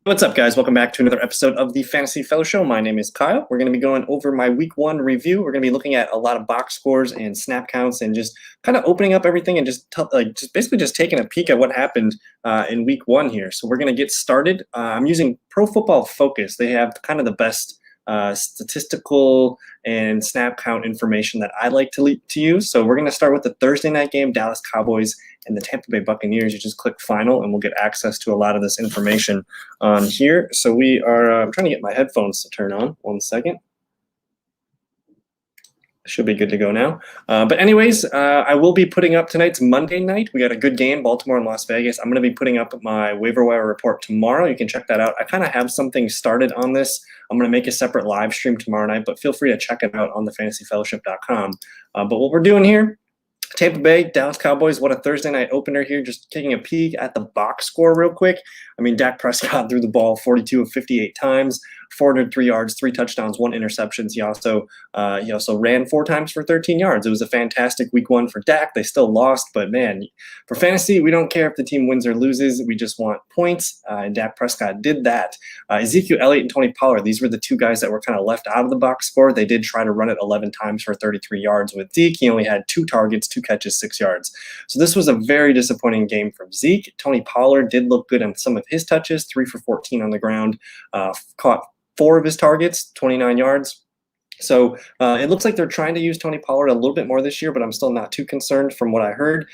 What's up, guys? Welcome back to another episode of the Fantasy Fellow Show. My name is Kyle. We're going to be going over my week one review. We're going to be looking at a lot of box scores and snap counts and just kind of opening up everything and just basically taking a peek at what happened in week one here. So we're going to get started. I'm using Pro Football Focus. They have kind of the best statistical and snap count information that I like to use. So we're going to start with the Thursday night game, Dallas Cowboys and the Tampa Bay Buccaneers. You just click final and we'll get access to a lot of this information on here. So we are, I'm trying to get my headphones to turn on. 1 second. Should be good to go now. But anyways, I will be putting up tonight's Monday night. We got a good game, Baltimore and Las Vegas. I'm going to be putting up my waiver wire report tomorrow. You can check that out. I kind of have something started on this. I'm going to make a separate live stream tomorrow night, but feel free to check it out on thefantasyfellowship.com. But what we're doing here, Tampa Bay, Dallas Cowboys, what a Thursday night opener here. Just taking a peek at the box score real quick. I mean, Dak Prescott threw the ball 42 of 58 times, 403 yards, 3 touchdowns, 1 interception. He also ran 4 times for 13 yards. It was a fantastic week one for Dak. They still lost, but man, for fantasy, we don't care if the team wins or loses. We just want points, and Dak Prescott did that. Ezekiel Elliott and Tony Pollard, these were the two guys that were kind of left out of the box score. They did try to run it 11 times for 33 yards. With Zeke, he only had 2 targets, 2 catches, 6 yards. So this was a very disappointing game from Zeke. Tony Pollard did look good on some of his touches, 3 for 14 on the ground, caught 4 of his targets, 29 yards. So it looks like they're trying to use Tony Pollard a little bit more this year, but I'm still not too concerned from what I heard.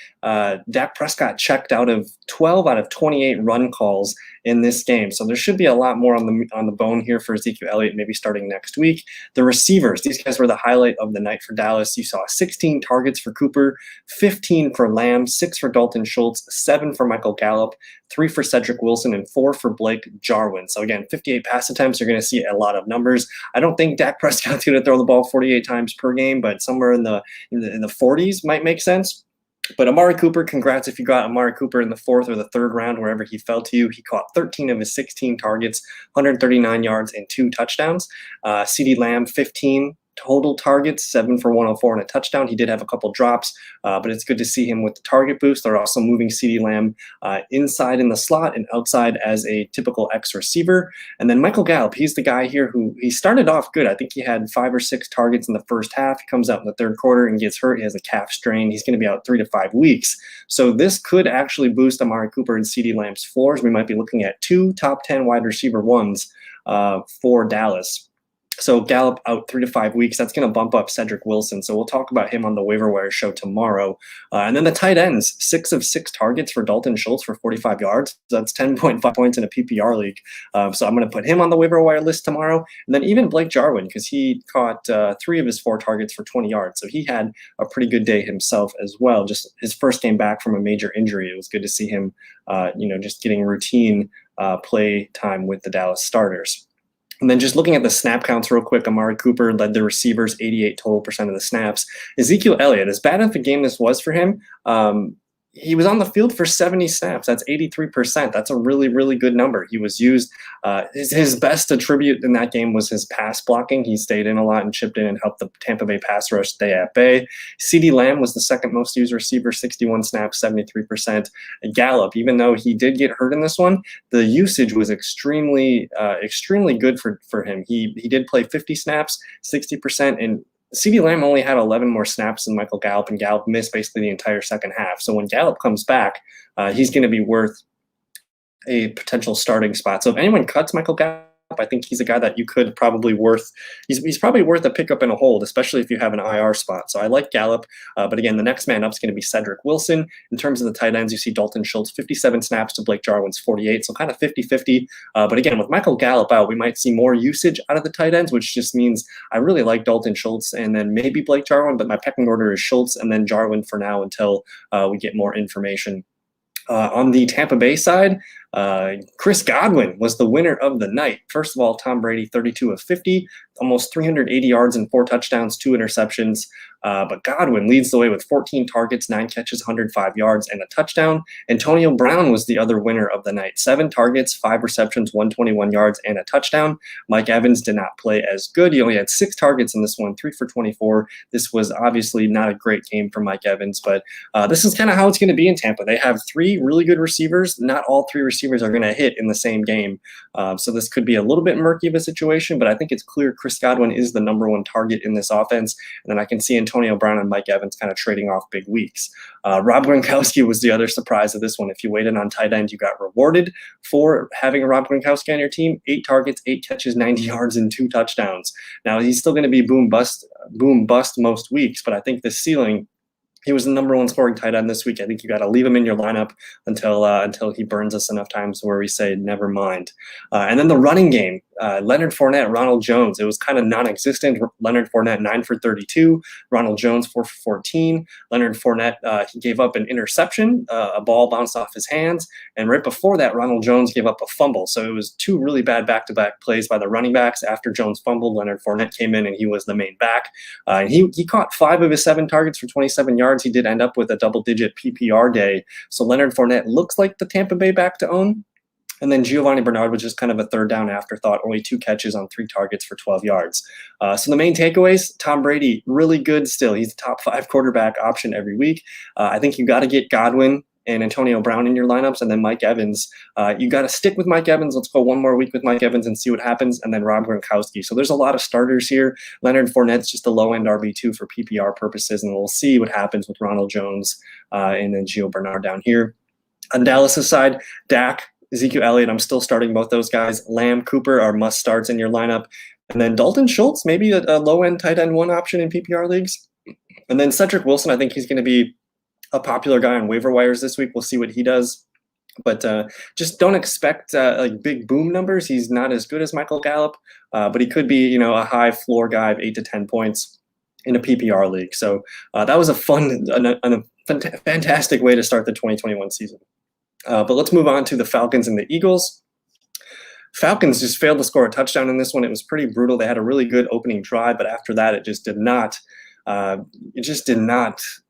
Dak Prescott checked out of 12 out of 28 run calls in this game. So there should be a lot more on the bone here for Ezekiel Elliott, maybe starting next week. The receivers, these guys were the highlight of the night for Dallas. You saw 16 targets for Cooper, 15 for Lamb, 6 for Dalton Schultz, 7 for Michael Gallup, 3 for Cedric Wilson, and 4 for Blake Jarwin. So again, 58 pass attempts, you're going to see a lot of numbers. I don't think Dak Prescott's going to throw the ball 48 times per game, but somewhere in the 40s might make sense. But Amari Cooper, congrats if you got Amari Cooper in the 4th or the 3rd round, wherever he fell to you. He caught 13 of his 16 targets, 139 yards, and 2 touchdowns. CeeDee Lamb, 15 total targets, 7 for 104 and a touchdown. He did have a couple drops, but it's good to see him with the target boost. They're also moving CeeDee Lamb inside in the slot and outside as a typical X receiver. And then Michael Gallup, he's the guy here who he started off good. I think he had 5 or 6 targets in the first half. He comes out in the 3rd quarter and gets hurt. He has a calf strain. He's going to be out 3 to 5 weeks. So this could actually boost Amari Cooper and CeeDee Lamb's floors. We might be looking at 2 top 10 wide receiver ones for Dallas. So Gallup out 3 to 5 weeks. That's going to bump up Cedric Wilson. So we'll talk about him on the waiver wire show tomorrow. And then the tight ends, 6 of 6 targets for Dalton Schultz for 45 yards. So that's 10.5 points in a PPR league. So I'm going to put him on the waiver wire list tomorrow. And then even Blake Jarwin, because he caught 3 of his 4 targets for 20 yards. So he had a pretty good day himself as well. Just his first game back from a major injury. It was good to see him, just getting routine play time with the Dallas starters. And then just looking at the snap counts real quick, Amari Cooper led the receivers 88% of the snaps. Ezekiel Elliott, as bad as the game this was for him, he was on the field for 70 snaps. That's 83%. That's a really, really good number. He was used. His best attribute in that game was his pass blocking. He stayed in a lot and chipped in and helped the Tampa Bay pass rush stay at bay. CeeDee Lamb was the 2nd most used receiver, 61 snaps, 73%. Gallup, even though he did get hurt in this one, the usage was extremely good for him. He did play 50 snaps, 60%, and CeeDee Lamb only had 11 more snaps than Michael Gallup, and Gallup missed basically the entire second half. So when Gallup comes back, he's going to be worth a potential starting spot. So if anyone cuts Michael Gallup, I think he's a guy that you could probably he's probably worth a pickup and a hold, especially if you have an IR spot. So I like Gallup, but again, the next man up is going to be Cedric Wilson. In terms of the tight ends, you see Dalton Schultz, 57 snaps to Blake Jarwin's 48, so kind of 50-50. But again, with Michael Gallup out, we might see more usage out of the tight ends, which just means I really like Dalton Schultz and then maybe Blake Jarwin, but my pecking order is Schultz and then Jarwin for now until we get more information. On the Tampa Bay side, Chris Godwin was the winner of the night. First of all, Tom Brady, 32 of 50, almost 380 yards and 4 touchdowns, 2 interceptions. But Godwin leads the way with 14 targets, 9 catches, 105 yards, and a touchdown. Antonio Brown was the other winner of the night. 7 targets, 5 receptions, 121 yards, and a touchdown. Mike Evans did not play as good. He only had 6 targets in this one, 3 for 24. This was obviously not a great game for Mike Evans, but this is kind of how it's going to be in Tampa. They have 3 really good receivers. Not all 3 receivers receivers are going to hit in the same game. So this could be a little bit murky of a situation, but I think it's clear Chris Godwin is the #1 target in this offense. And then I can see Antonio Brown and Mike Evans kind of trading off big weeks. Rob Gronkowski was the other surprise of this one. If you waited on tight end, you got rewarded for having a Rob Gronkowski on your team. 8 targets, 8 catches, 90 yards, and 2 touchdowns. Now, he's still going to be boom bust most weeks, but I think the ceiling, he was the #1 scoring tight end this week. I think you got to leave him in your lineup until he burns us enough times where we say never mind. And then the running game, Leonard Fournette, Ronald Jones. It was kind of non-existent. Leonard Fournette 9 for 32, Ronald Jones 4 for 14. Leonard Fournette he gave up an interception, a ball bounced off his hands, and right before that, Ronald Jones gave up a fumble. So it was 2 really bad back-to-back plays by the running backs. After Jones fumbled, Leonard Fournette came in and he was the main back. And he caught 5 of his 7 targets for 27 yards. He did end up with a double-digit PPR day. So Leonard Fournette looks like the Tampa Bay back to own. And then Giovanni Bernard was just kind of a third down afterthought, only 2 catches on 3 targets for 12 yards. So the main takeaways, Tom Brady, really good still. He's the top 5 quarterback option every week. I think you got to get Godwin and Antonio Brown in your lineups, and then Mike Evans. You got to stick with Mike Evans. Let's go one more week with Mike Evans and see what happens, and then Rob Gronkowski. So there's a lot of starters here. Leonard Fournette's just a low-end RB2 for PPR purposes, and we'll see what happens with Ronald Jones and then Gio Bernard down here. On Dallas' side, Dak, Ezekiel Elliott, I'm still starting both those guys. Lamb, Cooper are must-starts in your lineup. And then Dalton Schultz, maybe a low-end tight end 1 option in PPR leagues. And then Cedric Wilson, I think he's going to be a popular guy on waiver wires this week. We'll see what he does. But just don't expect like big boom numbers. He's not as good as Michael Gallup, but he could be, a high floor guy of 8 to 10 points in a PPR league. So that was a fun and a fantastic way to start the 2021 season. But let's move on to the Falcons and the Eagles. Falcons just failed to score a touchdown in this one. It was pretty brutal. They had a really good opening drive, but after that, it just did not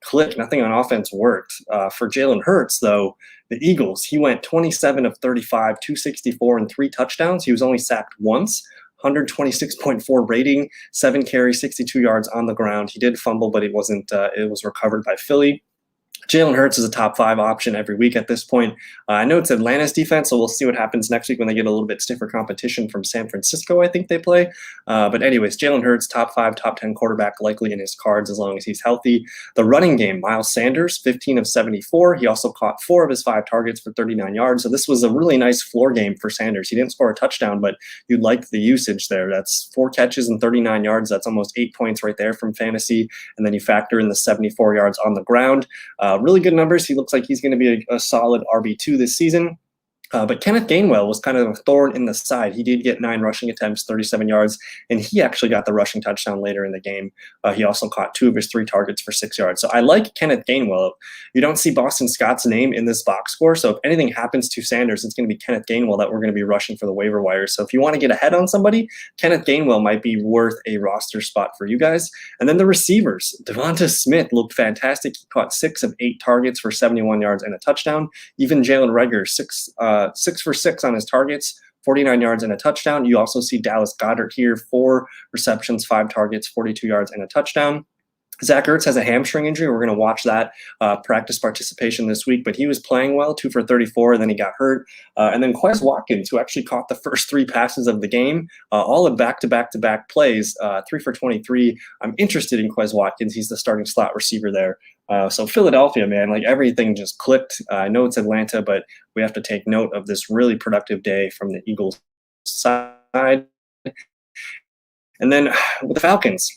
click. Nothing on offense worked. For Jalen Hurts, though, the Eagles, he went 27 of 35, 264, and 3 touchdowns. He was only sacked once. 126.4 rating, 7 carries, 62 yards on the ground. He did fumble, but it wasn't. It was recovered by Philly. Jalen Hurts is a top 5 option every week at this point. I know it's Atlanta's defense, so we'll see what happens next week when they get a little bit stiffer competition from San Francisco, I think they play. But anyways, Jalen Hurts, top 5, top 10 quarterback likely in his cards as long as he's healthy. The running game, Miles Sanders, 15 of 74. He also caught 4 of his 5 targets for 39 yards. So this was a really nice floor game for Sanders. He didn't score a touchdown, but you liked the usage there. That's 4 catches and 39 yards. That's almost 8 points right there from fantasy. And then you factor in the 74 yards on the ground. Really good numbers. He looks like he's going to be a solid RB2 this season. But Kenneth Gainwell was kind of a thorn in the side. He did get 9 rushing attempts, 37 yards, and he actually got the rushing touchdown later in the game. He also caught 2 of his 3 targets for 6 yards. So I like Kenneth Gainwell. You don't see Boston Scott's name in this box score, so if anything happens to Sanders, it's going to be Kenneth Gainwell that we're going to be rushing for the waiver wire. So if you want to get ahead on somebody, Kenneth Gainwell might be worth a roster spot for you guys. And then the receivers, Devonta Smith looked fantastic. He caught 6 of 8 targets for 71 yards and a touchdown. Even Jalen Reagor, 6 for 6 on his targets, 49 yards and a touchdown. You also see Dallas Goedert here, 4 receptions, 5 targets, 42 yards and a touchdown. Zach Ertz has a hamstring injury. We're going to watch that practice participation this week, but he was playing well, 2 for 34, and then he got hurt. And then Quez Watkins, who actually caught the first 3 passes of the game, all in back-to-back-to-back plays, 3 for 23. I'm interested in Quez Watkins. He's the starting slot receiver there. So Philadelphia, man, like everything just clicked. I know it's Atlanta, but we have to take note of this really productive day from the Eagles side. And then with the Falcons,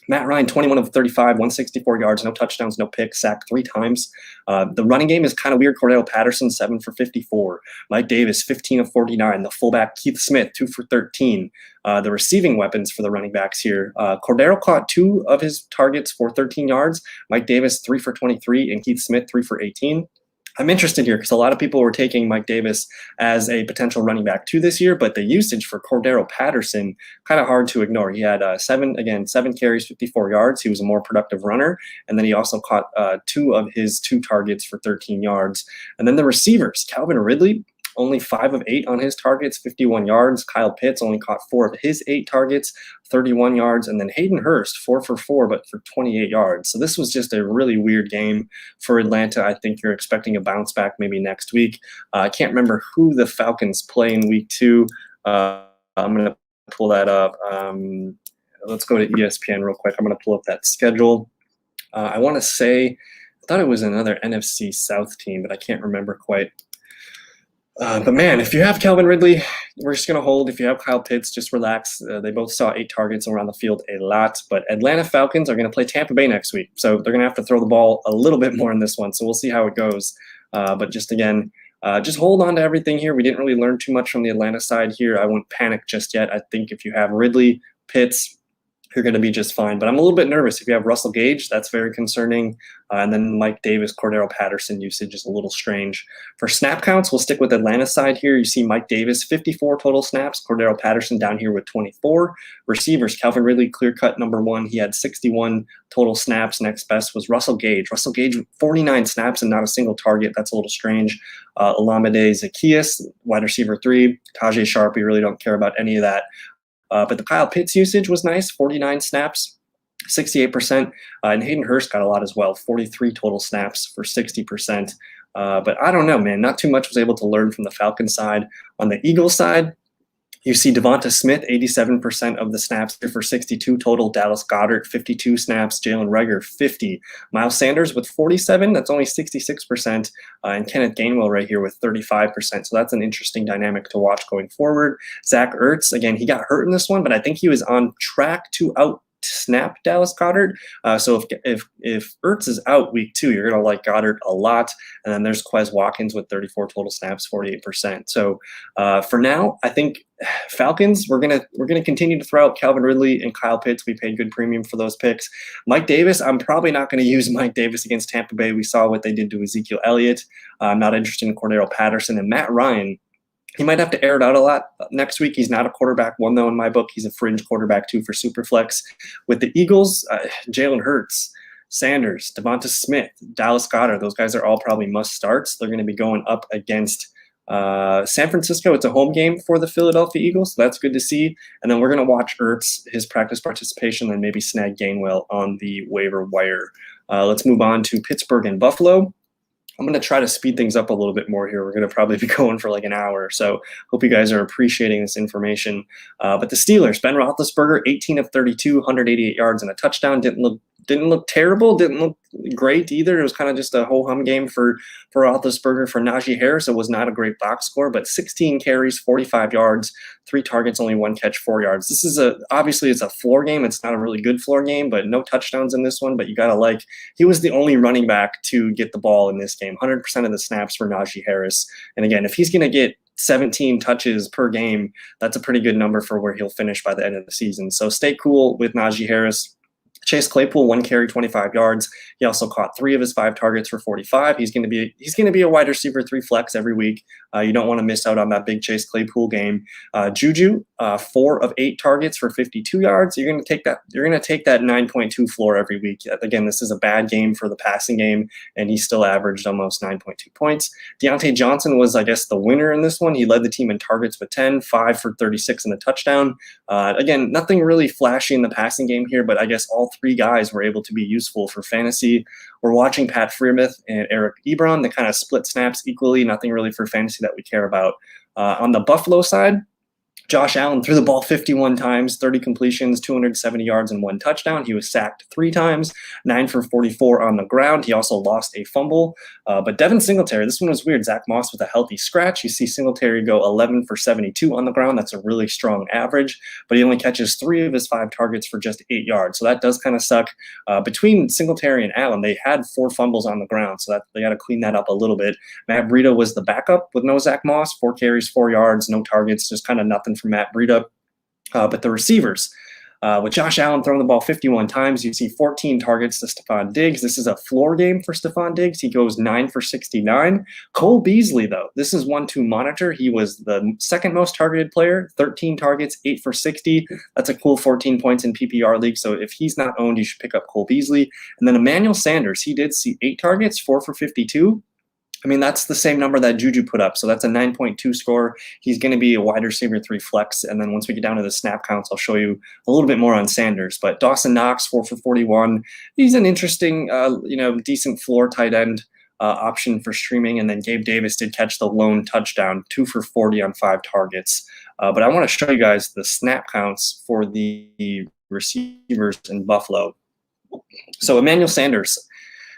Matt Ryan, 21 of 35, 164 yards, no touchdowns, no picks, sacked 3 times. The running game is kind of weird. Cordell Patterson, 7 for 54. Mike Davis, 15 of 49. The fullback, Keith Smith, 2 for 13. The receiving weapons for the running backs here. Cordero caught 2 of his targets for 13 yards. Mike Davis, 3 for 23. And Keith Smith, 3 for 18. I'm interested here because a lot of people were taking Mike Davis as a potential running back 2 this year, but the usage for Cordero Patterson, kind of hard to ignore. He had 7 carries, 54 yards. He was a more productive runner, and then he also caught 2 of his 2 targets for 13 yards. And then the receivers, Calvin Ridley, only 5 of 8 on his targets, 51 yards. Kyle Pitts only caught 4 of his 8 targets, 31 yards. And then Hayden Hurst, 4 for 4, but for 28 yards. So this was just a really weird game for Atlanta. I think you're expecting a bounce back maybe next week. I can't remember who the Falcons play in week 2. I'm going to pull that up. Let's go to ESPN real quick. I'm going to pull up that schedule. I want to say, I thought it was another NFC South team, but I can't remember quite. But man, if you have Calvin Ridley, we're just going to hold. If you have Kyle Pitts, just relax. They both saw 8 targets around the field a lot. But Atlanta Falcons are going to play Tampa Bay next week. So they're going to have to throw the ball a little bit more in this one. So we'll see how it goes. But just again, just hold on to everything here. We didn't really learn too much from the Atlanta side here. I wouldn't panic just yet. I think if you have Ridley, Pitts, you're going to be just fine. But I'm a little bit nervous. If you have Russell Gage, that's very concerning. And then Mike Davis, Cordero Patterson usage is a little strange. For snap counts, we'll stick with Atlanta side here. You see Mike Davis, 54 total snaps. Cordero Patterson down here with 24. Receivers, Calvin Ridley, clear-cut number 1. He had 61 total snaps. Next best was Russell Gage. Russell Gage, 49 snaps and not a single target. That's a little strange. Olamide Zaccheaus, wide receiver 3. Tajay Sharp, we really don't care about any of that. But the Kyle Pitts usage was nice, 49 snaps, 68%. And Hayden Hurst got a lot as well, 43 total snaps for 60%. But I don't know, man. Not too much was able to learn from the Falcons side. On the Eagles side, you see Devonta Smith, 87% of the snaps for 62 total. Dallas Goedert, 52 snaps. Jalen Reagor, 50. Miles Sanders with 47. That's only 66%. And Kenneth Gainwell right here with 35%. So that's an interesting dynamic to watch going forward. Zach Ertz, again, he got hurt in this one, but I think he was on track to snap Dallas Goedert. So if Ertz is out week 2, you're going to like Goddard a lot. And then there's Quez Watkins with 34 total snaps, 48%. So for now, I think Falcons, we're gonna continue to throw out Calvin Ridley and Kyle Pitts. We paid good premium for those picks. Mike Davis, I'm probably not going to use Mike Davis against Tampa Bay. We saw what they did to Ezekiel Elliott. I'm not interested in Cordero Patterson and Matt Ryan. He might have to air it out a lot next week. He's not a quarterback 1, though, in my book. He's a fringe quarterback 2 for Superflex. With the Eagles, Jalen Hurts, Sanders, Devonta Smith, Dallas Goedert, those guys are all probably must-starts. They're going to be going up against San Francisco. It's a home game for the Philadelphia Eagles, so that's good to see. And then we're going to watch Ertz, his practice participation, and maybe snag Gainwell on the waiver wire. Let's move on to Pittsburgh and Buffalo. I'm going to try to speed things up a little bit more here. We're going to probably be going for like an hour. So hope you guys are appreciating this information. But the Steelers, Ben Roethlisberger, 18 of 32, 188 yards and a touchdown. Didn't look terrible. Didn't look great either. It was kind of just a ho-hum game for Roethlisberger. For Najee Harris, it was not a great box score, but 16 carries, 45 yards, 3 targets, only 1 catch, 4 yards. This is obviously it's a floor game. It's not a really good floor game, but no touchdowns in this one. But you got to he was the only running back to get the ball in this game. 100% of the snaps for Najee Harris. And again, if he's going to get 17 touches per game, that's a pretty good number for where he'll finish by the end of the season. So stay cool with Najee Harris. Chase Claypool, 1 carry, 25 yards. He also caught 3 of his 5 targets for 45. He's going to be a wide receiver 3 flex every week. You don't want to miss out on that big Chase Claypool game. Juju, 4 of 8 targets for 52 yards. You're going to take that 9.2 floor every week. Again, this is a bad game for the passing game, and he still averaged almost 9.2 points. Deontay Johnson was, I guess, the winner in this one. He led the team in targets with 10, 5 for 36 and a touchdown. Again, nothing really flashy in the passing game here, but I guess all 3 guys were able to be useful for fantasy. We're watching Pat Freiermuth and Eric Ebron. They kind of split snaps equally. Nothing really for fantasy that we care about. On the Buffalo side, Josh Allen threw the ball 51 times, 30 completions, 270 yards, and 1 touchdown. He was sacked 3 times, 9 for 44 on the ground. He also lost a fumble. But Devin Singletary, this one was weird. Zach Moss with a healthy scratch. You see Singletary go 11 for 72 on the ground. That's a really strong average. But he only catches 3 of his 5 targets for just 8 yards. So that does kind of suck. Between Singletary and Allen, they had 4 fumbles on the ground. So they got to clean that up a little bit. Matt Breida was the backup with no Zach Moss. 4 carries, 4 yards, no targets, just kind of nothing from Matt Breida. But the receivers, with Josh Allen throwing the ball 51 times, you see 14 targets to Stephon Diggs. This is a floor game for Stephon Diggs. He goes 9 for 69. Cole Beasley, though, this is one to monitor. He was the second most targeted player, 13 targets, 8 for 60. That's a cool 14 points in PPR league. So if he's not owned, you should pick up Cole Beasley. And then Emmanuel Sanders, he did see 8 targets, 4 for 52. I mean, that's the same number that Juju put up. So that's a 9.2 score. He's going to be a wide receiver 3 flex. And then once we get down to the snap counts, I'll show you a little bit more on Sanders. But Dawson Knox, 4 for 41. He's an interesting, decent floor tight end option for streaming. And then Gabe Davis did catch the lone touchdown, 2 for 40 on 5 targets. But I want to show you guys the snap counts for the receivers in Buffalo. So Emmanuel Sanders,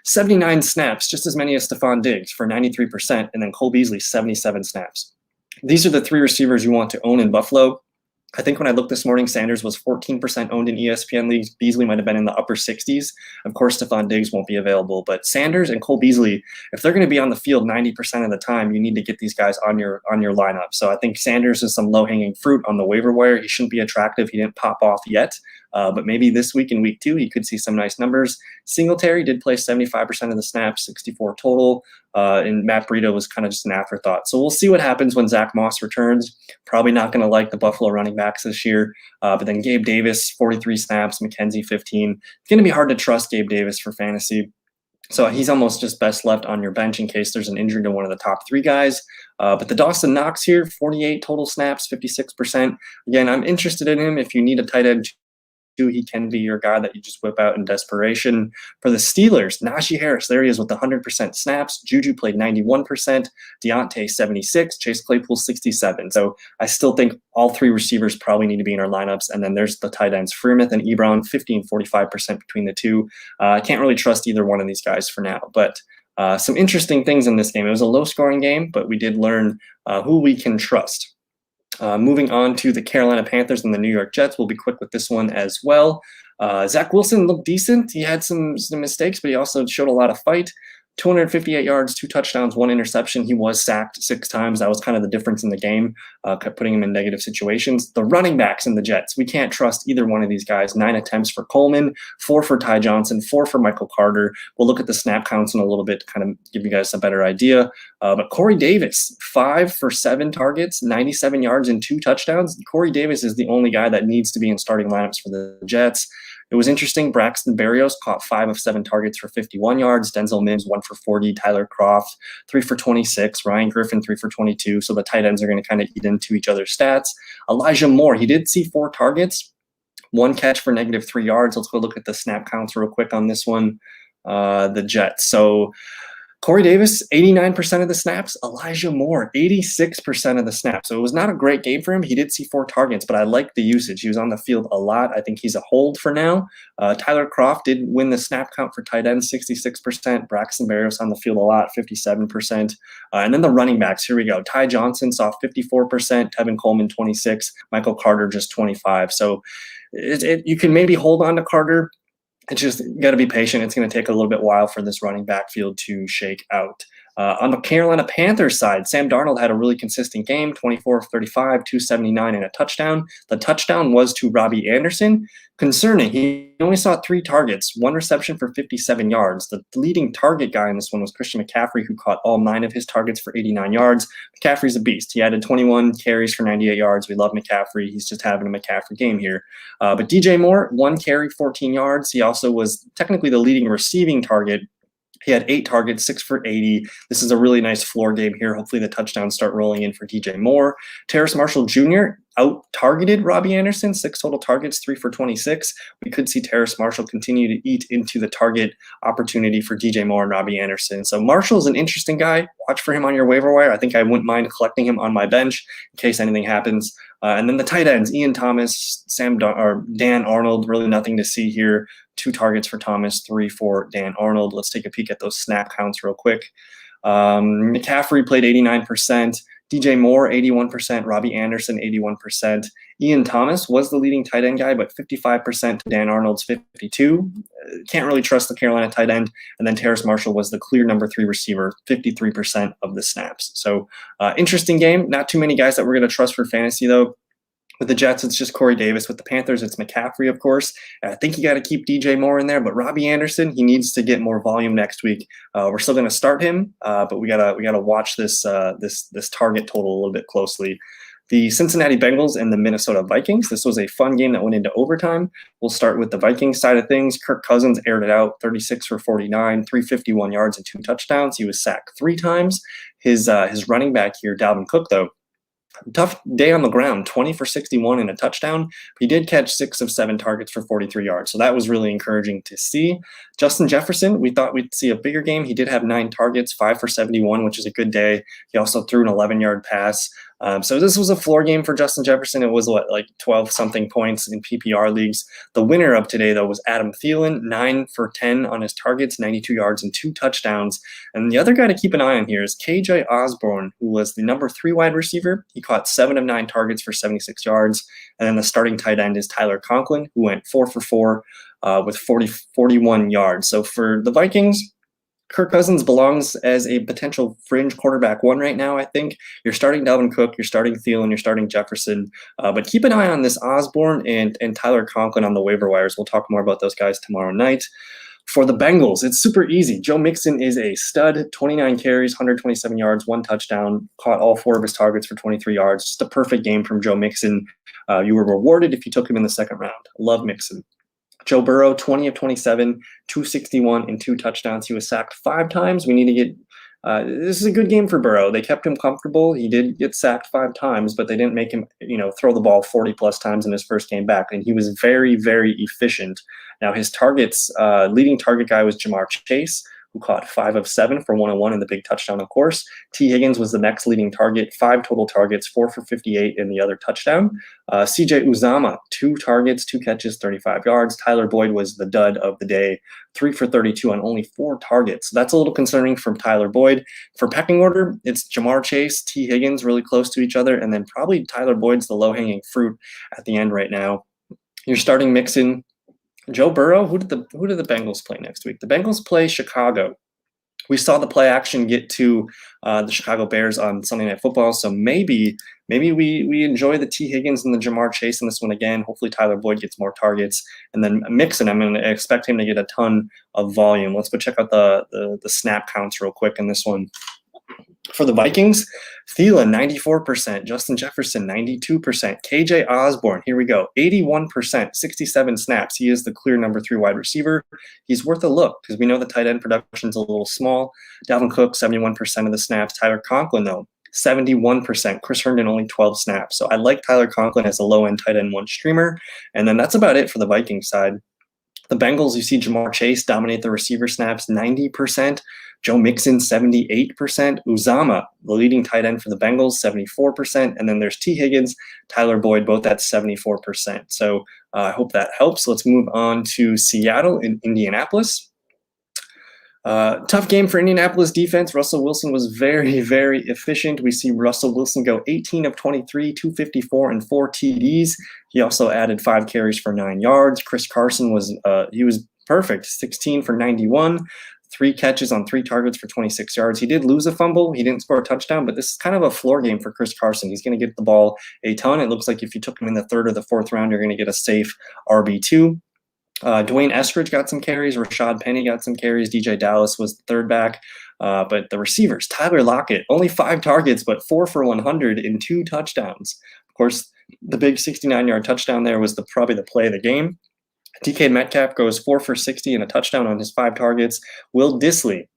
79 snaps, just as many as Stephon Diggs for 93%, and then Cole Beasley, 77 snaps. These are the 3 receivers you want to own in Buffalo. I think when I looked this morning, Sanders was 14% owned in ESPN leagues. Beasley might have been in the upper 60s. Of course, Stephon Diggs won't be available, but Sanders and Cole Beasley, if they're going to be on the field 90% of the time, you need to get these guys on your lineup. So I think Sanders is some low-hanging fruit on the waiver wire. He shouldn't be attractive. He didn't pop off yet, but maybe this week in week 2, he could see some nice numbers. Singletary did play 75% of the snaps, 64 total, and Matt Breida was kind of just an afterthought. So we'll see what happens when Zach Moss returns. Probably not going to like the Buffalo running backs this year. But then Gabe Davis, 43 snaps, McKenzie, 15. It's going to be hard to trust Gabe Davis for fantasy. So he's almost just best left on your bench in case there's an injury to one of the top 3 guys. But the Dawson Knox here, 48 total snaps, 56%. Again, I'm interested in him if you need a tight end. He can be your guy that you just whip out in desperation. For the Steelers, Najee Harris, there he is with 100% snaps. Juju played 91%, Deontay 76, Chase Claypool 67. So I still think all 3 receivers probably need to be in our lineups. And then there's the tight ends, Freiermuth and Ebron, 50 and 45% between the 2. I can't really trust either one of these guys for now. But some interesting things in this game. It was a low-scoring game, but we did learn who we can trust. Moving on to the Carolina Panthers and the New York Jets. We'll be quick with this one as well. Zach Wilson looked decent. He had some mistakes, but he also showed a lot of fight. 258 yards, 2 touchdowns, 1 interception. He was sacked 6 times. That was kind of the difference in the game, kept putting him in negative situations. The running backs in the Jets, we can't trust either one of these guys. 9 attempts for Coleman, 4 for Ty Johnson, 4 for Michael Carter. We'll look at the snap counts in a little bit to kind of give you guys a better idea. But Corey Davis, 5 for 7 targets, 97 yards, and 2 touchdowns. Corey Davis is the only guy that needs to be in starting lineups for the Jets. It was interesting. Braxton Berrios caught 5 of 7 targets for 51 yards. Denzel Mims, 1 for 40. Tyler Kroft, 3 for 26. Ryan Griffin, 3 for 22. So the tight ends are going to kind of eat into each other's stats. Elijah Moore, he did see 4 targets, 1 catch for -3 yards. Let's go look at the snap counts real quick on this one. The Jets. So Corey Davis, 89% of the snaps. Elijah Moore, 86% of the snaps. So it was not a great game for him. He did see 4 targets, but I like the usage. He was on the field a lot. I think he's a hold for now. Tyler Kroft did win the snap count for tight ends, 66%. Braxton Berrios on the field a lot, 57%. And then the running backs, here we go. Ty Johnson saw 54%. Tevin Coleman, 26. Michael Carter, just 25. So you can maybe hold on to Carter. It's just got to be patient. It's going to take a little bit while for this running back field to shake out. On the Carolina Panthers side, Sam Darnold had a really consistent game, 24 of 35, 279, and a touchdown. The touchdown was to Robbie Anderson. Concerning, he only saw 3 targets, 1 reception for 57 yards. The leading target guy in this one was Christian McCaffrey, who caught all 9 of his targets for 89 yards. McCaffrey's a beast. He added 21 carries for 98 yards. We love McCaffrey. He's just having a McCaffrey game here. But DJ Moore, 1 carry, 14 yards. He also was technically the leading receiving target. He had 8 targets, 6 for 80. This is a really nice floor game here. Hopefully the touchdowns start rolling in for DJ Moore. Terrace Marshall Jr. out-targeted Robbie Anderson, 6 total targets, 3 for 26. We could see Terrace Marshall continue to eat into the target opportunity for DJ Moore and Robbie Anderson. So Marshall's an interesting guy. Watch for him on your waiver wire. I think I wouldn't mind collecting him on my bench in case anything happens. And then the tight ends, Ian Thomas, Dan Arnold, really nothing to see here. 2 targets for Thomas, 3 for Dan Arnold. Let's take a peek at those snap counts real quick. McCaffrey played 89%. DJ Moore, 81%. Robbie Anderson, 81%. Ian Thomas was the leading tight end guy, but 55% to Dan Arnold's 52%. Can't really trust the Carolina tight end. And then Terrace Marshall was the clear number 3 receiver, 53% of the snaps. So interesting game. Not too many guys that we're going to trust for fantasy, though. With the Jets, it's just Corey Davis. With the Panthers, it's McCaffrey, of course. I think you got to keep DJ Moore in there, but Robbie Anderson, he needs to get more volume next week. We're still going to start him, but we gotta watch this target total a little bit closely. the Cincinnati Bengals and the Minnesota Vikings. This was a fun game that went into overtime. We'll start with the Vikings side of things. Kirk Cousins aired it out, 36 for 49, 351 yards and 2 touchdowns. He was sacked 3 times. His running back here, Dalvin Cook, though, tough day on the ground, 20 for 61 and a touchdown. He did catch 6 of 7 targets for 43 yards, so that was really encouraging to see. Justin Jefferson, we thought we'd see a bigger game. He did have 9 targets, 5 for 71, which is a good day. He also threw an 11-yard pass. So this was a floor game for Justin Jefferson. It was like 12-something points in PPR leagues. The winner of today, though, was Adam Thielen, 9 for 10 on his targets, 92 yards and 2 touchdowns. And the other guy to keep an eye on here is KJ Osborne, who was the number 3 wide receiver. He caught 7 of 9 targets for 76 yards. And then the starting tight end is Tyler Conklin, who went 4 for 4 with 41 yards. So for the Vikings, Kirk Cousins belongs as a potential fringe quarterback 1 right now, I think. You're starting Dalvin Cook, you're starting Thielen, you're starting Jefferson. But keep an eye on this Osborne and Tyler Conklin on the waiver wires. We'll talk more about those guys tomorrow night. For the Bengals, it's super easy. Joe Mixon is a stud, 29 carries, 127 yards, 1 touchdown, caught all 4 of his targets for 23 yards. Just a perfect game from Joe Mixon. You were rewarded if you took him in the second round. Love Mixon. Joe Burrow, 20 of 27, 261 and 2 touchdowns. He was sacked 5 times. We need to get this is a good game for Burrow. They kept him comfortable. He did get sacked 5 times, but they didn't make him, throw the ball 40-plus times in his first game back. And he was very, very efficient. Now, his targets, leading target guy was Jamar Chase, who caught 5 of 7 for 101 and the big touchdown, of course. T. Higgins was the next leading target, 5 total targets, 4 for 58 in the other touchdown. C.J. Uzomah, 2 targets, 2 catches, 35 yards. Tyler Boyd was the dud of the day, 3 for 32 on only 4 targets. So that's a little concerning from Tyler Boyd. For pecking order, it's Jamar Chase, T. Higgins really close to each other, and then probably Tyler Boyd's the low-hanging fruit at the end right now. You're starting Mixon. Joe Burrow, who did the Bengals play next week? The Bengals play Chicago. We saw the play action get to the Chicago Bears on Sunday Night Football, so maybe we enjoy the T. Higgins and the Jamar Chase in this one again. Hopefully Tyler Boyd gets more targets. And then Mixon, I'm going to expect him to get a ton of volume. Let's go check out the snap counts real quick in this one. For the Vikings, Thielen, 94%, Justin Jefferson, 92%, KJ Osborne, here we go, 81%, 67 snaps. He is the clear number 3 wide receiver. He's worth a look because we know the tight end production is a little small. Dalvin Cook, 71% of the snaps. Tyler Conklin, though, 71%. Chris Herndon, only 12 snaps. So I like Tyler Conklin as a low-end tight end 1 streamer. And then that's about it for the Vikings side. The Bengals, you see Jamar Chase dominate the receiver snaps, 90%. Joe Mixon, 78%. Uzomah, the leading tight end for the Bengals, 74%. And then there's T. Higgins, Tyler Boyd, both at 74%. So I hope that helps. Let's move on to Seattle and Indianapolis. Tough game for Indianapolis defense. Russell Wilson was very, very efficient. We see Russell Wilson go 18 of 23, 254 and 4 TDs. He also added 5 carries for 9 yards. Chris Carson was perfect, 16 for 91. 3 catches on 3 targets for 26 yards. He did lose a fumble. He didn't score a touchdown, but this is kind of a floor game for Chris Carson. He's going to get the ball a ton. It looks like if you took him in the 3rd or the 4th round, you're going to get a safe RB2. Dwayne Eskridge got some carries. Rashad Penny got some carries. DJ Dallas was the 3rd back. But the receivers, Tyler Lockett, only 5 targets, but 4 for 100 and 2 touchdowns. Of course, the big 69-yard touchdown there was probably the play of the game. DK Metcalf goes 4 for 60 and a touchdown on his 5 targets. Will Dissly,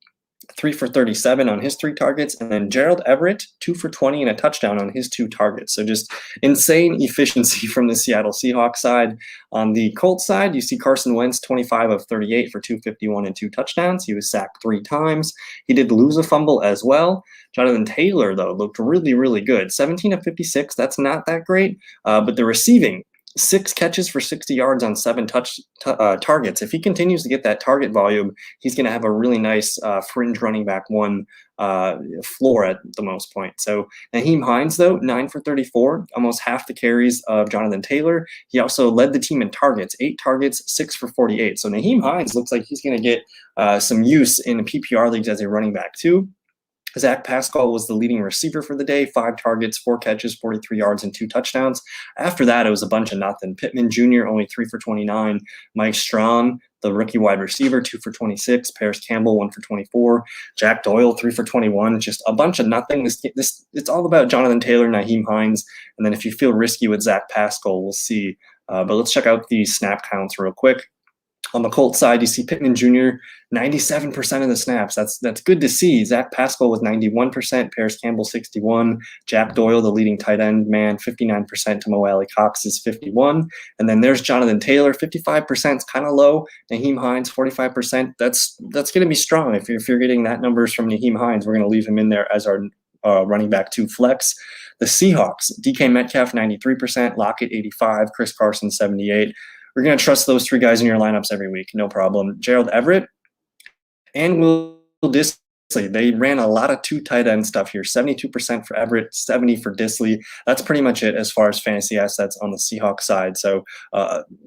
3 for 37 on his 3 targets. And then Gerald Everett, 2 for 20 and a touchdown on his 2 targets. So just insane efficiency from the Seattle Seahawks side. On the Colts side, you see Carson Wentz, 25 of 38 for 251 and 2 touchdowns. He was sacked 3 times. He did lose a fumble as well. Jonathan Taylor, though, looked really, really good. 17 of 56. That's not that great. But the receiving, 6 catches for 60 yards on 7 targets. If he continues to get that target volume, he's going to have a really nice fringe running back 1 floor at the most point. So Nyheim Hines, though, 9 for 34, almost half the carries of Jonathan Taylor. He also led the team in targets, 8 targets, 6 for 48. So Nyheim Hines looks like he's going to get some use in PPR leagues as a running back too. Zach Pascal was the leading receiver for the day, 5 targets, 4 catches, 43 yards, and 2 touchdowns. After that, it was a bunch of nothing. Pittman Jr., only 3 for 29. Mike Strawn, the rookie wide receiver, 2 for 26. Paris Campbell, 1 for 24. Jack Doyle, 3 for 21. Just a bunch of nothing. It's all about Jonathan Taylor, Nyheim Hines, and then if you feel risky with Zach Pascal, we'll see. But let's check out the snap counts real quick. On the Colts side, you see Pittman Jr., 97% of the snaps. That's good to see. Zach Pascal was 91%, Paris Campbell 61%, Jack Doyle, the leading tight end man, 59%, to Mo Alley Cox is 51%. And then there's Jonathan Taylor, 55% is kind of low. Nyheim Hines, 45%. That's going to be strong. If you're getting that numbers from Nyheim Hines, we're going to leave him in there as our running back 2 flex. The Seahawks, DK Metcalf, 93%, Lockett, 85%, Chris Carson, 78%. We're going to trust those 3 guys in your lineups every week, no problem. Gerald Everett and Will Dissly, they ran a lot of 2 tight end stuff here, 72% for Everett, 70% for Dissly. That's pretty much it as far as fantasy assets on the Seahawks side. So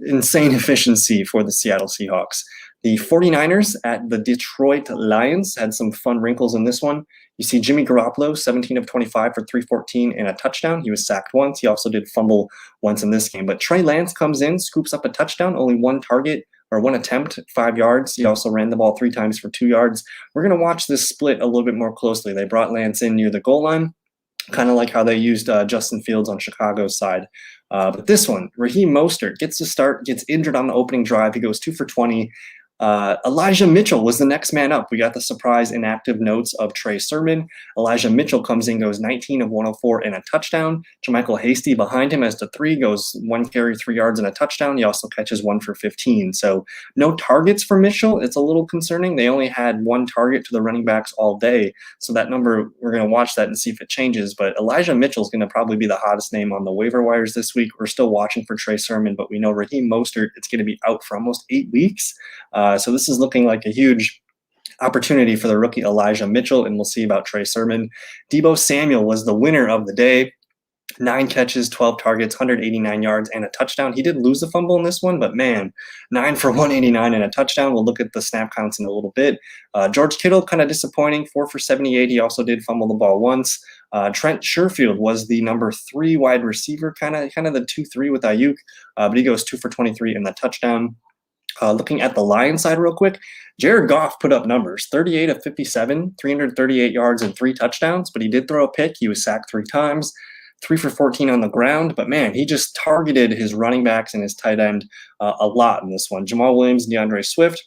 insane efficiency for the Seattle Seahawks. The 49ers at the Detroit Lions had some fun wrinkles in this one. You see Jimmy Garoppolo, 17 of 25 for 314 and a touchdown. He was sacked once. He also did fumble once in this game. But Trey Lance comes in, scoops up a touchdown, only 1 target or 1 attempt, 5 yards. He also ran the ball 3 times for 2 yards. We're going to watch this split a little bit more closely. They brought Lance in near the goal line, kind of like how they used Justin Fields on Chicago's side. But this one, Raheem Mostert gets to start, gets injured on the opening drive. He goes 2 for 20. Elijah Mitchell was the next man up. We got the surprise inactive notes of Trey Sermon. Elijah Mitchell comes in, goes 19 of 104 and a touchdown. Jermichael Hasty behind him as the 3, goes 1 carry, 3 yards and a touchdown. He also catches 1 for 15. So no targets for Mitchell. It's a little concerning. They only had 1 target to the running backs all day. So that number, we're going to watch that and see if it changes. But Elijah Mitchell is going to probably be the hottest name on the waiver wires this week. We're still watching for Trey Sermon, but we know Raheem Mostert, it's going to be out for almost 8 weeks. So this is looking like a huge opportunity for the rookie Elijah Mitchell, and we'll see about Trey Sermon. Deebo Samuel was the winner of the day. 9 catches, 12 targets, 189 yards, and a touchdown. He did lose a fumble in this one, but man, 9 for 189 and a touchdown. We'll look at the snap counts in a little bit. George Kiddle, kind of disappointing, 4 for 78. He also did fumble the ball once. Trent Sherfield was the number 3 wide receiver, kind of the 2-3 with Ayuk, but he goes 2 for 23 and the touchdown. Looking at the Lions side real quick, Jared Goff put up numbers, 38 of 57, 338 yards and 3 touchdowns, but he did throw a pick. He was sacked 3 times, 3 for 14 on the ground. But man, he just targeted his running backs and his tight end a lot in this one. Jamal Williams and DeAndre Swift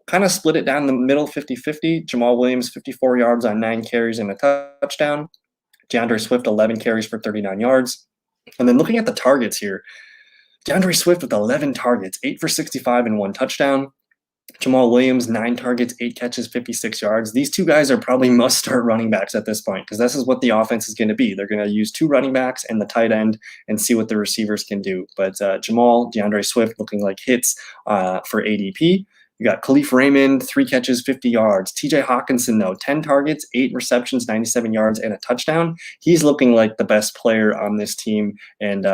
kind of split it down the middle, 50-50. Jamal Williams, 54 yards on 9 carries and a touchdown. DeAndre Swift, 11 carries for 39 yards. And then looking at the targets here, DeAndre Swift with 11 targets, 8 for 65 and 1 touchdown. Jamal Williams, 9 targets, 8 catches, 56 yards. These 2 guys are probably must-start running backs at this point because this is what the offense is going to be. They're going to use 2 running backs and the tight end and see what the receivers can do. But Jamal, DeAndre Swift looking like hits for ADP. You got Khalif Raymond, 3 catches, 50 yards. TJ Hawkinson, though, 10 targets, 8 receptions, 97 yards, and a touchdown. He's looking like the best player on this team, and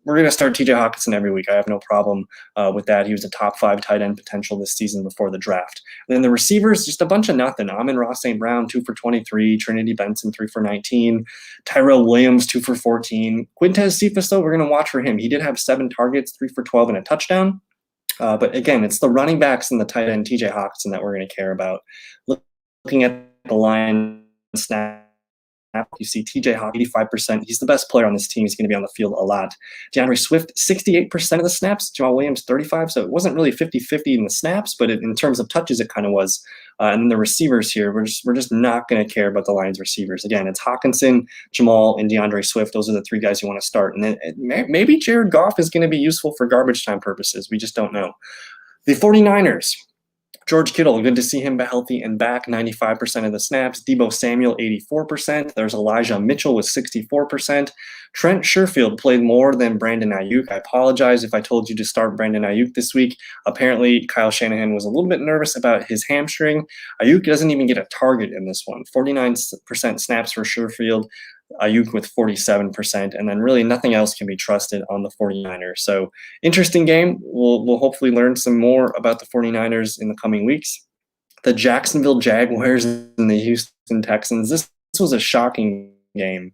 we're going to start TJ Hawkinson every week. I have no problem with that. He was a top 5 tight end potential this season before the draft. And then the receivers, just a bunch of nothing. Amon-Ra St. Brown, 2 for 23. Trinity Benson, 3 for 19. Tyrell Williams, 2 for 14. Quintez Cephas, though, we're going to watch for him. He did have 7 targets, 3 for 12 and a touchdown. But again, it's the running backs and the tight end TJ Hawkinson that we're going to care about. Looking at the line snap, you see TJ Hawk, 85%. He's the best player on this team. He's going to be on the field a lot. DeAndre Swift, 68% of the snaps. Jamal Williams, 35%. So it wasn't really 50-50 in the snaps, but in terms of touches, it kind of was. And then the receivers here, we're just not going to care about the Lions receivers. Again, it's Hawkinson, Jamal, and DeAndre Swift. Those are the 3 guys you want to start. And then maybe Jared Goff is going to be useful for garbage time purposes. We just don't know. The 49ers. George Kiddle, good to see him healthy and back, 95% of the snaps. Deebo Samuel, 84%. There's Elijah Mitchell with 64%. Trent Sherfield played more than Brandon Ayuk. I apologize if I told you to start Brandon Ayuk this week. Apparently, Kyle Shanahan was a little bit nervous about his hamstring. Ayuk doesn't even get a target in this one. 49% snaps for Sherfield. Ayuk with 47%, and then really nothing else can be trusted on the 49ers. So interesting game. We'll hopefully learn some more about the 49ers in the coming weeks. The Jacksonville Jaguars and the Houston Texans. This was a shocking game.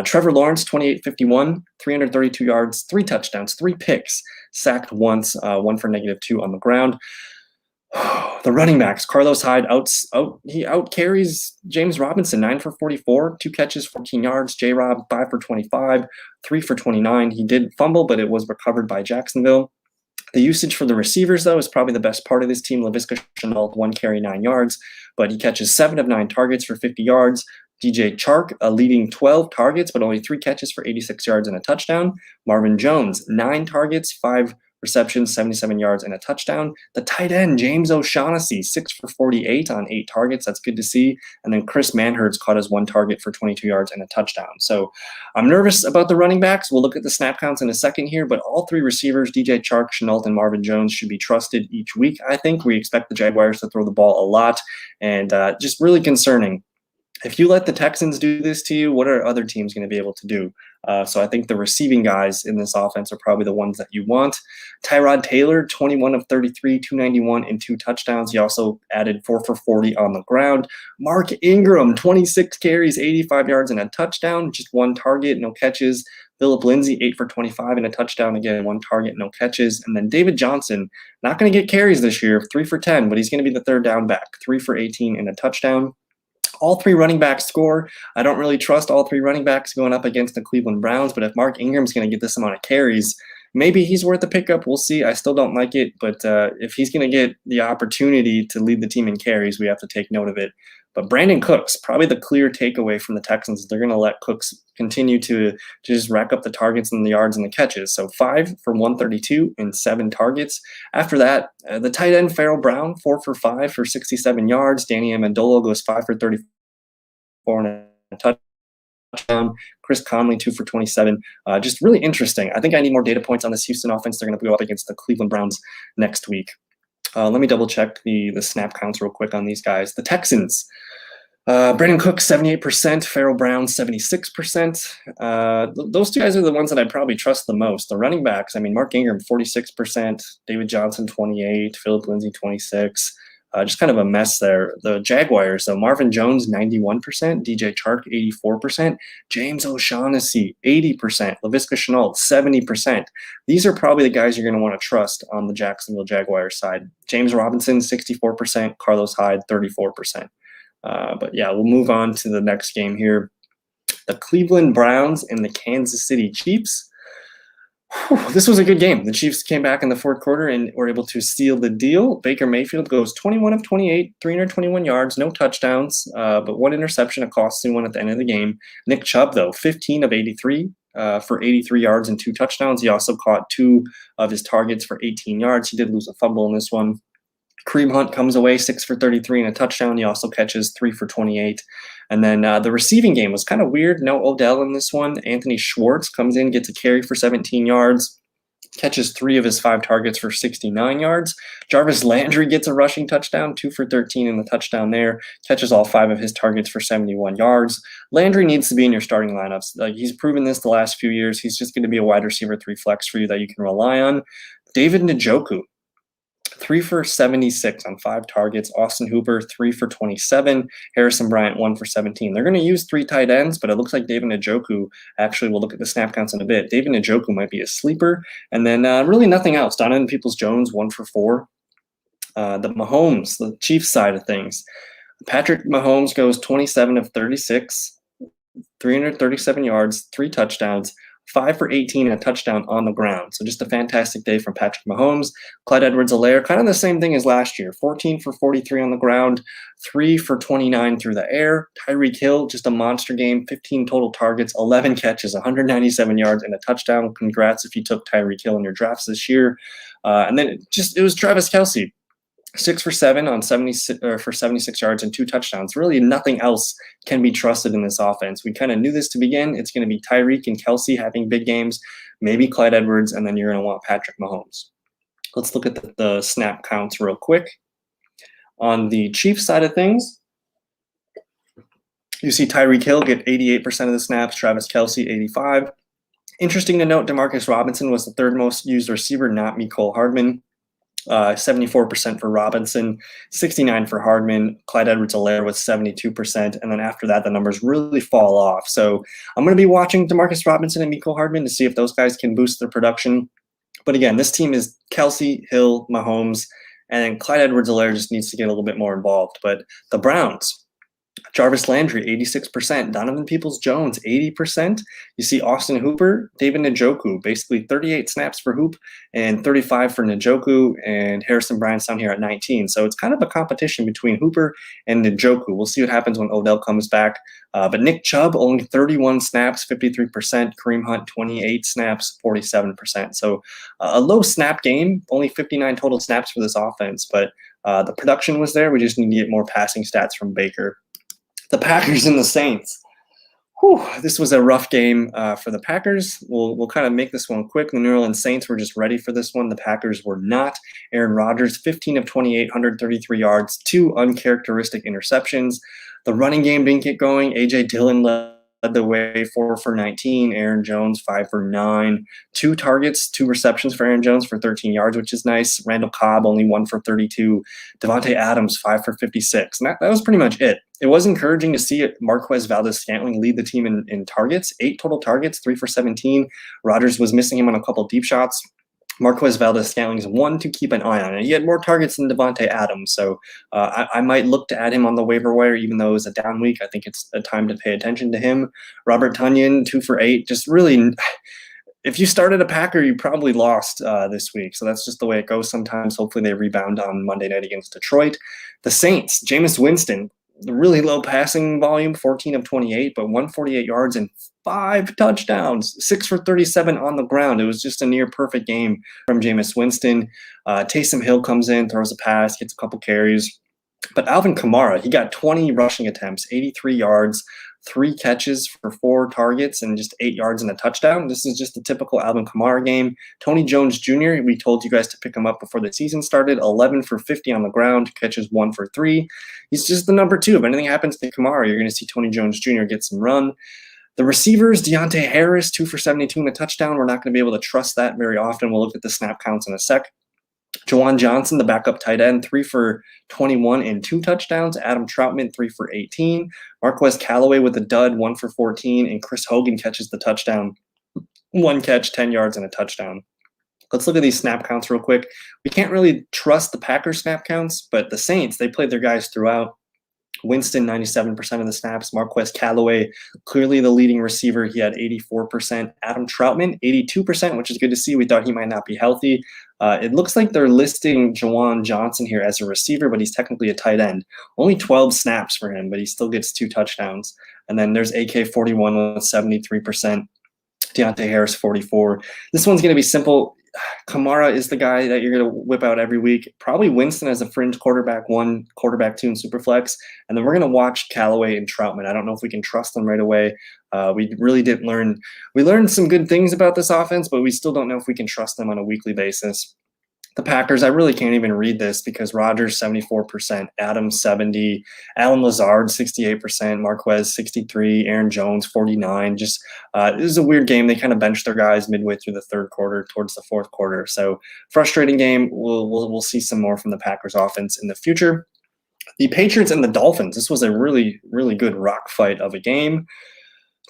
Trevor Lawrence, 28-51, 332 yards, 3 touchdowns, 3 picks, sacked once, 1 for -2 on the ground. The running backs, Carlos Hyde he out carries James Robinson, 9 for 44, 2 catches, 14 yards. J-Rob, 5 for 25, 3 for 29. He did fumble, but it was recovered by Jacksonville. The usage for the receivers, though, is probably the best part of this team. Laviska Shenault, 1 carry, 9 yards, but he catches 7 of 9 targets for 50 yards. DJ Chark, a leading 12 targets, but only 3 catches for 86 yards and a touchdown. Marvin Jones, 9 targets, 5 receptions, 77 yards, and a touchdown. The tight end, James O'Shaughnessy, 6 for 48 on 8 targets. That's good to see. And then Chris Manhertz caught his 1 target for 22 yards and a touchdown. So I'm nervous about the running backs. We'll look at the snap counts in a second here, but all 3 receivers, DJ Chark, Shenault, and Marvin Jones, should be trusted each week, I think. We expect the Jaguars to throw the ball a lot, and just really concerning. If you let the Texans do this to you, what are other teams going to be able to do? So I think the receiving guys in this offense are probably the ones that you want. Tyrod Taylor, 21 of 33, 291, and 2 touchdowns. He also added 4 for 40 on the ground. Mark Ingram, 26 carries, 85 yards, and a touchdown. Just 1 target, no catches. Phillip Lindsay, 8 for 25 and a touchdown. Again, 1 target, no catches. And then David Johnson, not going to get carries this year, 3 for 10, but he's going to be the 3rd down back, 3 for 18 and a touchdown. All 3 running backs score. I don't really trust all 3 running backs going up against the Cleveland Browns, but if Mark Ingram's going to get this amount of carries, maybe he's worth a pickup. We'll see. I still don't like it, but if he's going to get the opportunity to lead the team in carries, we have to take note of it. But Brandon Cooks, probably the clear takeaway from the Texans. They're going to let Cooks continue to just rack up the targets and the yards and the catches. So 5 for 132 and 7 targets. After that, the tight end, Farrell Brown, 4 for 5 for 67 yards. Danny Amendola goes 5 for 34 and a touchdown. Chris Conley, 2 for 27. Just really interesting. I think I need more data points on this Houston offense. They're going to go up against the Cleveland Browns next week. Let me double check the snap counts real quick on these guys. The Texans, Brandon Cooks, 78%, Farrell Brown, 76%. Those 2 guys are the ones that I probably trust the most. The running backs, I mean, Mark Ingram, 46%, David Johnson, 28%, Phillip Lindsay, 26%. Just kind of a mess there. The Jaguars, so Marvin Jones, 91%, DJ Chark, 84%, James O'Shaughnessy, 80%, Laviska Shenault, 70%. These are probably the guys you're going to want to trust on the Jacksonville Jaguars side. James Robinson, 64%, Carlos Hyde, 34%. But yeah, we'll move on to the next game here. The Cleveland Browns and the Kansas City Chiefs. This was a good game. The Chiefs came back in the 4th quarter and were able to seal the deal. Baker Mayfield goes 21 of 28, 321 yards, no touchdowns, but 1 interception, a costly one at the end of the game. Nick Chubb, though, 15 of 83 for 83 yards and 2 touchdowns. He also caught 2 of his targets for 18 yards. He did lose a fumble in this one. Kareem Hunt comes away 6 for 33 and a touchdown. He also catches 3 for 28. And then the receiving game was kind of weird. No Odell in this one. Anthony Schwartz comes in, gets a carry for 17 yards, catches 3 of his 5 targets for 69 yards. Jarvis Landry gets a rushing touchdown, 2 for 13 and the touchdown there, catches all 5 of his targets for 71 yards. Landry needs to be in your starting lineups. Like, he's proven this the last few years. He's just going to be a wide receiver 3 flex for you that you can rely on. David Njoku, 3 for 76 on 5 targets. Austin Hooper, 3 for 27. Harrison Bryant, 1 for 17. They're going to use 3 tight ends, but it looks like David Njoku, actually, we'll look at the snap counts in a bit. David Njoku might be a sleeper. And then really nothing else. Donovan Peoples-Jones, 1 for 4. The Mahomes, the Chiefs side of things. Patrick Mahomes goes 27 of 36, 337 yards, 3 touchdowns. 5 for 18 and a touchdown on the ground. So just a fantastic day from Patrick Mahomes. Clyde Edwards-Helaire, kind of the same thing as last year. 14 for 43 on the ground, 3 for 29 through the air. Tyreek Hill, just a monster game. 15 total targets, 11 catches, 197 yards, and a touchdown. Congrats if you took Tyreek Hill in your drafts this year. And then it was Travis Kelce. 6 for 7 on 76 yards and 2 touchdowns. Really nothing else can be trusted in this offense. We kind of knew this to begin. It's going to be Tyreek and Kelce having big games, maybe Clyde Edwards, and then you're going to want Patrick Mahomes. Let's look at the snap counts real quick. On the Chiefs side of things, you see Tyreek Hill get 88% of the snaps, Travis Kelce 85. Interesting to note, Demarcus Robinson was the 3rd most used receiver, not Mecole Hardman. 74% for Robinson, 69% for Hardman. Clyde Edwards-Helaire was 72%, and then after that, the numbers really fall off. So I'm going to be watching Demarcus Robinson and Mecole Hardman to see if those guys can boost their production. But again, this team is Kelsey, Hill, Mahomes, and then Clyde Edwards-Helaire just needs to get a little bit more involved. But the Browns, Jarvis Landry, 86%. Donovan Peoples-Jones, 80%. You see Austin Hooper, David Njoku, basically 38 snaps for Hoop and 35 for Njoku, and Harrison Bryant's down here at 19. So it's kind of a competition between Hooper and Njoku. We'll see what happens when Odell comes back. But Nick Chubb, only 31 snaps, 53%. Kareem Hunt, 28 snaps, 47%. So a low snap game, only 59 total snaps for this offense. But the production was there. We just need to get more passing stats from Baker. The Packers and the Saints. Whew, this was a rough game for the Packers. We'll kind of make this one quick. The New Orleans Saints were just ready for this one. The Packers were not. Aaron Rodgers, 15 of 28, 133 yards, 2 uncharacteristic interceptions. The running game didn't get going. A.J. Dillon led the way, 4 for 19. Aaron Jones, 5 for 9. 2 targets, 2 receptions for Aaron Jones for 13 yards, which is nice. Randall Cobb, only 1 for 32. Devontae Adams, 5 for 56. And that was pretty much it. It was encouraging to see Marquez Valdes-Scantling lead the team in targets, 8 total targets, 3 for 17. Rodgers was missing him on a couple deep shots. Marquez Valdes-Scantling's one to keep an eye on. And he had more targets than Devontae Adams, so I might look to add him on the waiver wire, even though it's a down week. I think it's a time to pay attention to him. Robert Tonyan, 2 for 8. Just really, if you started a Packer, you probably lost this week. So that's just the way it goes sometimes. Hopefully they rebound on Monday night against Detroit. The Saints, Jameis Winston, the really low passing volume, 14 of 28, but 148 yards and 5 touchdowns, 6 for 37 on the ground. It was just a near perfect game from Jameis Winston. Taysom Hill comes in, throws a pass, gets a couple carries. But Alvin Kamara, he got 20 rushing attempts, 83 yards, 3 catches for 4 targets, and just 8 yards and a touchdown. This is just a typical Alvin Kamara game. Tony Jones Jr., we told you guys to pick him up before the season started, 11 for 50 on the ground, catches 1 for 3. He's just the number 2. If anything happens to Kamara, you're going to see Tony Jones Jr. get some run. The receivers, Deontay Harris, 2 for 72 and a touchdown. We're not going to be able to trust that very often. We'll look at the snap counts in a sec. Jawan Johnson, the backup tight end, 3 for 21 and 2 touchdowns. Adam Troutman, 3 for 18. Marques Callaway with a dud, 1 for 14. And Chris Hogan catches the touchdown. 1 catch, 10 yards, and a touchdown. Let's look at these snap counts real quick. We can't really trust the Packers snap counts, but the Saints, they played their guys throughout. Winston, 97% of the snaps. Marques Callaway, clearly the leading receiver. He had 84%. Adam Troutman, 82%, which is good to see. We thought he might not be healthy. It looks like they're listing Jawan Johnson here as a receiver, but he's technically a tight end. Only 12 snaps for him, but he still gets 2 touchdowns. And then there's AK-41 with 73%. Deontay Harris, 44. This one's going to be simple. Kamara is the guy that you're going to whip out every week. Probably Winston as a fringe quarterback 1, quarterback 2 in Superflex. And then we're going to watch Callaway and Troutman. I don't know if we can trust them right away. We really didn't learn. We learned some good things about this offense, but we still don't know if we can trust them on a weekly basis. The Packers, I really can't even read this because Rodgers, 74%, Adams, 70%, Allen Lazard, 68%, Marquez, 63%, Aaron Jones, 49%. Just this is a weird game. They kind of benched their guys midway through the third quarter towards the fourth quarter. So frustrating game. We'll see some more from the Packers offense in the future. The Patriots and the Dolphins. This was a really, really good rock fight of a game.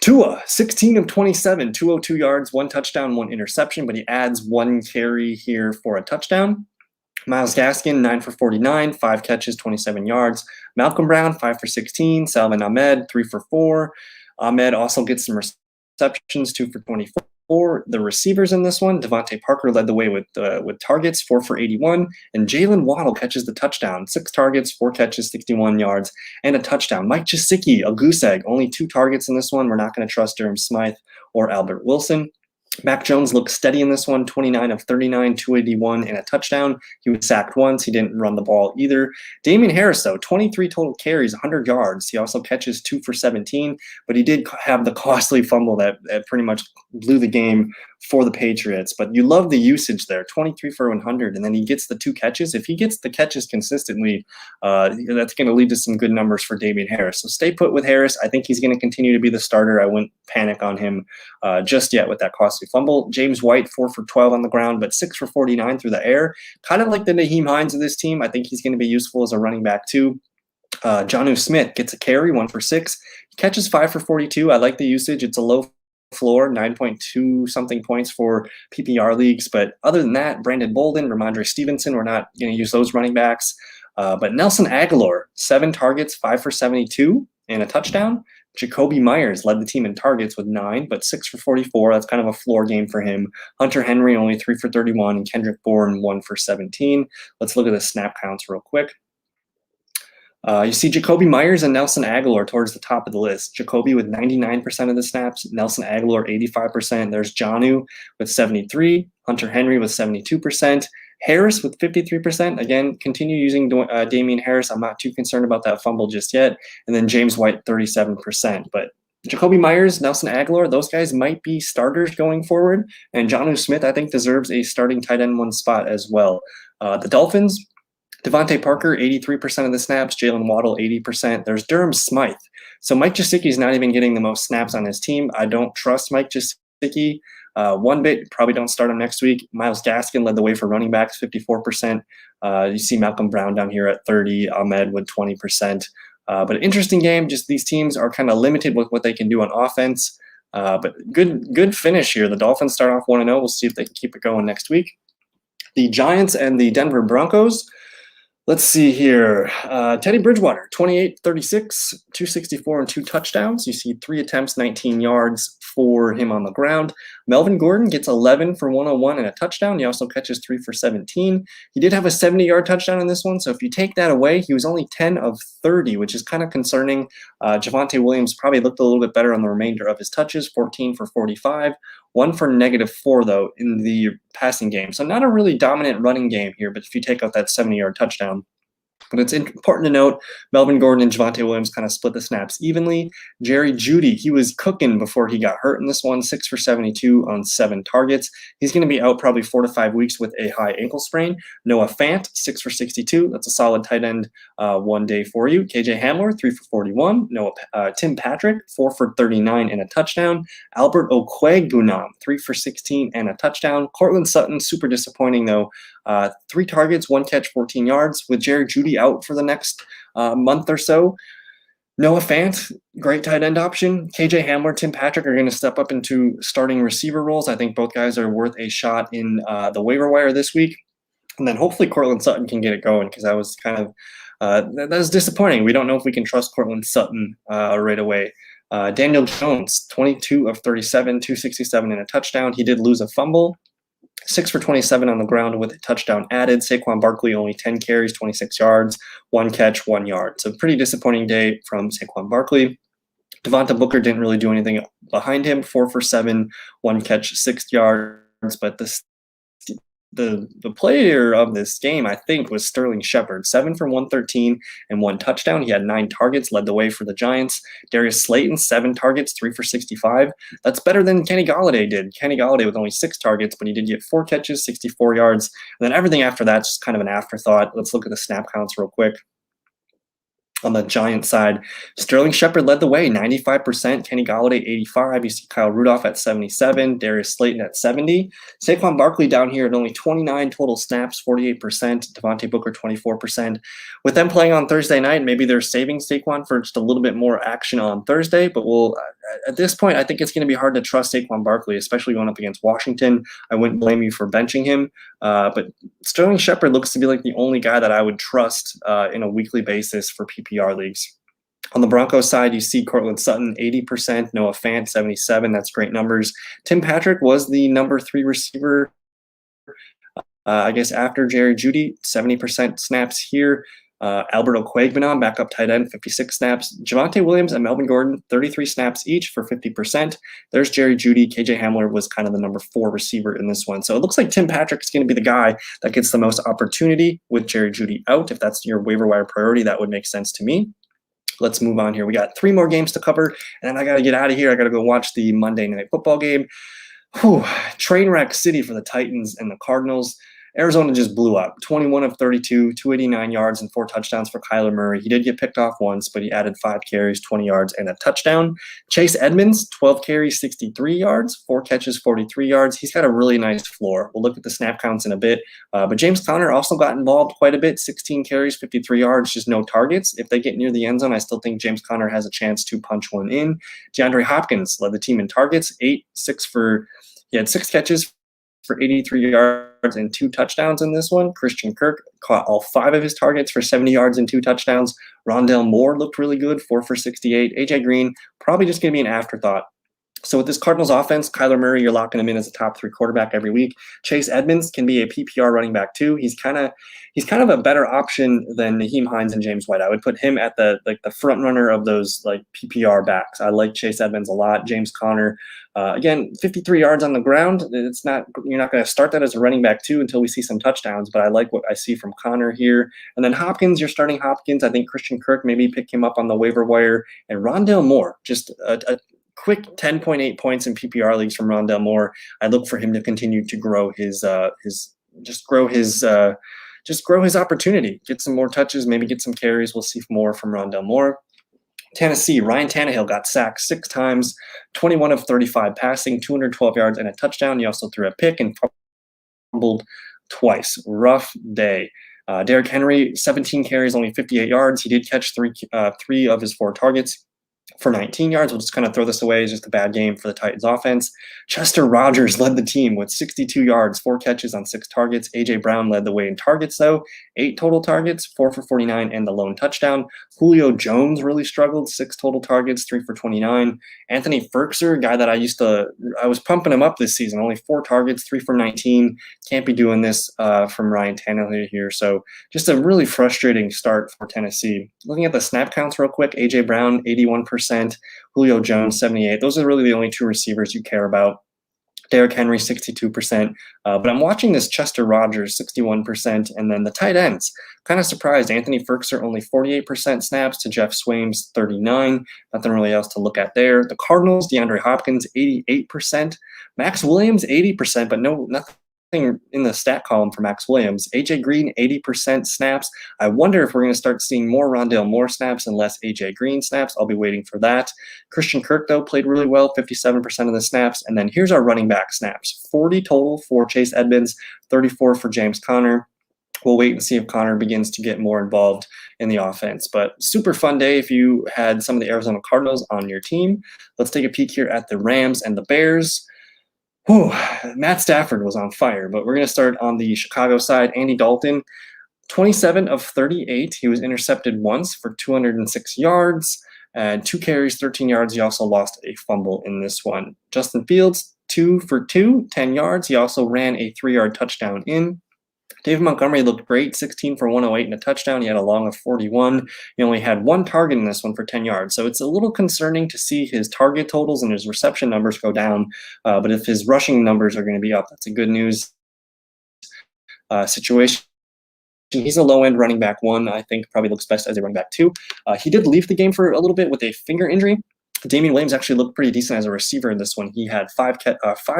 Tua, 16 of 27, 202 yards, 1 touchdown, 1 interception, but he adds 1 carry here for a touchdown. Myles Gaskin, 9 for 49, 5 catches, 27 yards. Malcolm Brown, 5 for 16. Salvin Ahmed, 3 for 4. Ahmed also gets some receptions, 2 for 24. The receivers in this one, Devontae Parker led the way with targets, 4 for 81, and Jalen Waddle catches the touchdown, 6 targets, 4 catches, 61 yards, and a touchdown. Mike Gesicki, a goose egg, only 2 targets in this one. We're not going to trust Durham Smythe or Albert Wilson. Mac Jones looked steady in this one, 29 of 39, 281, and a touchdown. He was sacked once. He didn't run the ball either. Damian Harris, though, 23 total carries, 100 yards. He also catches 2 for 17, but he did have the costly fumble that pretty much blew the game for the Patriots. But you love the usage there, 23 for 100, and then he gets the 2 catches. If he gets the catches consistently, that's going to lead to some good numbers for Damian Harris. So stay put with Harris. I think he's going to continue to be the starter. I wouldn't panic on him just yet with that costly fumble. James White, 4 for 12 on the ground, but 6 for 49 through the air. Kind of like the Nyheim Hines of this team. I think he's going to be useful as a running back too. Jonnu Smith gets a carry, 1 for 6. He catches 5 for 42. I like the usage. It's a low floor, 9.2 something points for PPR leagues. But other than that, Brandon Bolden, Ramondre Stevenson, we're not going to use those running backs. But Nelson Aguilar, 7 targets, 5 for 72 and a touchdown. Jacoby Myers led the team in targets with 9, but 6 for 44. That's kind of a floor game for him. Hunter Henry only 3 for 31, and Kendrick Bourne 1 for 17. Let's look at the snap counts real quick. You see Jacoby Myers and Nelson Aguilar towards the top of the list. Jacoby with 99% of the snaps, Nelson Aguilar 85%. There's Jonnu with 73, Hunter Henry with 72%, Harris with 53%. Again, continue using Damian Harris. I'm not too concerned about that fumble just yet. And then James White 37%. But Jacoby Myers, Nelson Aguilar, those guys might be starters going forward. And Jonnu Smith, I think, deserves a starting tight end 1 spot as well. The Dolphins, Devontae Parker, 83% of the snaps. Jalen Waddle, 80%. There's Durham Smythe. So Mike Gesicki is not even getting the most snaps on his team. I don't trust Mike Gesicki one bit. Probably don't start him next week. Myles Gaskin led the way for running backs, 54%. You see Malcolm Brown down here at 30. Ahmed with 20%. But an interesting game. Just these teams are kind of limited with what they can do on offense. But good finish here. The Dolphins start off 1-0. We'll see if they can keep it going next week. The Giants and the Denver Broncos. Let's see here. Teddy Bridgewater, 28, 36, 264, and 2 touchdowns. You see 3 attempts, 19 yards for him on the ground. Melvin Gordon gets 11 for 101 and a touchdown. He also catches 3 for 17. He did have a 70-yard touchdown in this one, so if you take that away, he was only 10 of 30, which is kind of concerning. Javonte Williams probably looked a little bit better on the remainder of his touches, 14 for 45. 1 for -4, though, in the passing game. So not a really dominant running game here, but if you take out that 70-yard touchdown. But it's important to note, Melvin Gordon and Javonte Williams kind of split the snaps evenly. Jerry Jeudy, he was cooking before he got hurt in this one, 6 for 72 on 7 targets. He's going to be out probably 4 to 5 weeks with a high ankle sprain. Noah Fant, 6 for 62. That's a solid tight end one day for you. KJ Hamler, 3 for 41. Tim Patrick, 4 for 39 and a touchdown. Albert Okwuegbunam, 3 for 16 and a touchdown. Cortland Sutton, super disappointing though. 3 targets, 1 catch, 14 yards. With Jerry Jeudy out for the next month or so. Noah Fant, great tight end option. KJ Hamler, Tim Patrick are going to step up into starting receiver roles. I think both guys are worth a shot in the waiver wire this week. And then hopefully Cortland Sutton can get it going, because that was kind of that was disappointing. We don't know if we can trust Cortland Sutton right away. Daniel Jones, 22 of 37, 267 and a touchdown. He did lose a fumble. 6 for 27 on the ground with a touchdown added. Saquon Barkley only 10 carries, 26 yards, 1 catch, 1 yard. So pretty disappointing day from Saquon Barkley. Devonta Booker didn't really do anything behind him. 4 for 7, 1 catch, 6 yards. But the player of this game, I think, was Sterling Shepard. 7 for 113 and 1 touchdown. He had 9 targets, led the way for the Giants. Darius Slayton, 7 targets, 3 for 65. That's better than Kenny Golladay did. Kenny Golladay with only 6 targets, but he did get 4 catches, 64 yards. And then everything after that's just kind of an afterthought. Let's look at the snap counts real quick. On the Giants side, Sterling Shepard led the way, 95%. Kenny Golladay, 85%. You see Kyle Rudolph at 77%. Darius Slayton at 70%. Saquon Barkley down here at only 29 total snaps, 48%. Devontae Booker, 24%. With them playing on Thursday night, maybe they're saving Saquon for just a little bit more action on Thursday. But at this point, I think it's going to be hard to trust Saquon Barkley, especially going up against Washington. I wouldn't blame you for benching him. But Sterling Shepard looks to be like the only guy that I would trust in a weekly basis for PPR leagues. On the Broncos side, you see Cortland Sutton, 80%, Noah Fant, 77%. That's great numbers. Tim Patrick was the number 3 receiver, I guess, after Jerry Jeudy, 70% snaps here. Albert Okwuegbunam, backup tight end, 56 snaps. Javonte Williams and Melvin Gordon, 33 snaps each for 50%. There's Jerry Jeudy. KJ Hamler was kind of the number 4 receiver in this one. So it looks like Tim Patrick is going to be the guy that gets the most opportunity with Jerry Jeudy out. If that's your waiver wire priority, that would make sense to me. Let's move on here. We got 3 more games to cover, and then I got to get out of here. I got to go watch the Monday Night Football game. Train wreck city for the Titans and the Cardinals. Arizona just blew up. 21 of 32, 289 yards and 4 touchdowns for Kyler Murray. He did get picked off once, but he added 5 carries, 20 yards, and a touchdown. Chase Edmonds, 12 carries, 63 yards, 4 catches, 43 yards. He's got a really nice floor. We'll look at the snap counts in a bit. But James Conner also got involved quite a bit, 16 carries, 53 yards, just no targets. If they get near the end zone, I still think James Conner has a chance to punch one in. DeAndre Hopkins led the team in targets, he had 6 catches for 83 yards and 2 touchdowns in this one. Christian Kirk caught all 5 of his targets for 70 yards and 2 touchdowns. Rondale Moore looked really good, 4 for 68. AJ Green, probably just going to be an afterthought. So with this Cardinals offense, Kyler Murray, you're locking him in as a top 3 quarterback every week. Chase Edmonds can be a PPR running back too. He's kind of a better option than Nyheim Hines and James White. I would put him at the front runner of those PPR backs. I like Chase Edmonds a lot. James Conner, again, 53 yards on the ground. You're not going to start that as a running back too until we see some touchdowns. But I like what I see from Conner here. And then Hopkins, you're starting Hopkins. I think Christian Kirk maybe pick him up on the waiver wire, and Rondale Moore, just a quick 10.8 points in PPR leagues from Rondale Moore. I look for him to continue to grow his opportunity, get some more touches, maybe get some carries. We'll see more from Rondale Moore. Tennessee, Ryan Tannehill got sacked 6 times, 21 of 35 passing, 212 yards and a touchdown. He also threw a pick and fumbled twice. Rough day. Derrick Henry, 17 carries, only 58 yards. He did catch 3 of his 4 targets for 19 yards. We'll just kind of throw this away as just a bad game for the Titans offense. Chester Rogers led the team with 62 yards, 4 catches on 6 targets. A.J. Brown led the way in targets, though. 8 total targets, 4 for 49, and the lone touchdown. Julio Jones really struggled, 6 total targets, 3 for 29. Anthony Firkser, a guy that I was pumping him up this season, only 4 targets, 3 for 19. Can't be doing this from Ryan Tannehill here. So just a really frustrating start for Tennessee. Looking at the snap counts real quick, A.J. Brown, 81%. Julio Jones, 78%. Those are really the only 2 receivers you care about. Derrick Henry, 62%. But I'm watching this Chester Rogers, 61%. And then the tight ends, kind of surprised. Anthony Firkser, only 48% snaps to Jeff Swaim's 39%. Nothing really else to look at there. The Cardinals, DeAndre Hopkins, 88%. Max Williams, 80%, but nothing in the stat column for Max Williams. AJ Green, 80% snaps. I wonder if we're going to start seeing more Rondale Moore snaps and less AJ Green snaps. I'll be waiting for that. Christian Kirk, though, played really well, 57% of the snaps. And then here's our running back snaps. 40 total for Chase Edmonds, 34 for James Conner. We'll wait and see if Conner begins to get more involved in the offense. But super fun day if you had some of the Arizona Cardinals on your team. Let's take a peek here at the Rams and the Bears. Matt Stafford was on fire, but we're going to start on the Chicago side. Andy Dalton, 27 of 38. He was intercepted once for 206 yards and 2 carries, 13 yards. He also lost a fumble in this one. Justin Fields, 2 for 2, 10 yards. He also ran a 3-yard touchdown in. David Montgomery looked great, 16 for 108 and a touchdown. He had a long of 41. He only had 1 target in this one for 10 yards. So it's a little concerning to see his target totals and his reception numbers go down. But if his rushing numbers are going to be up, that's a good news situation. He's a low-end running back 1. I think probably looks best as a running back 2. He did leave the game for a little bit with a finger injury. Damian Williams actually looked pretty decent as a receiver in this one. He had 5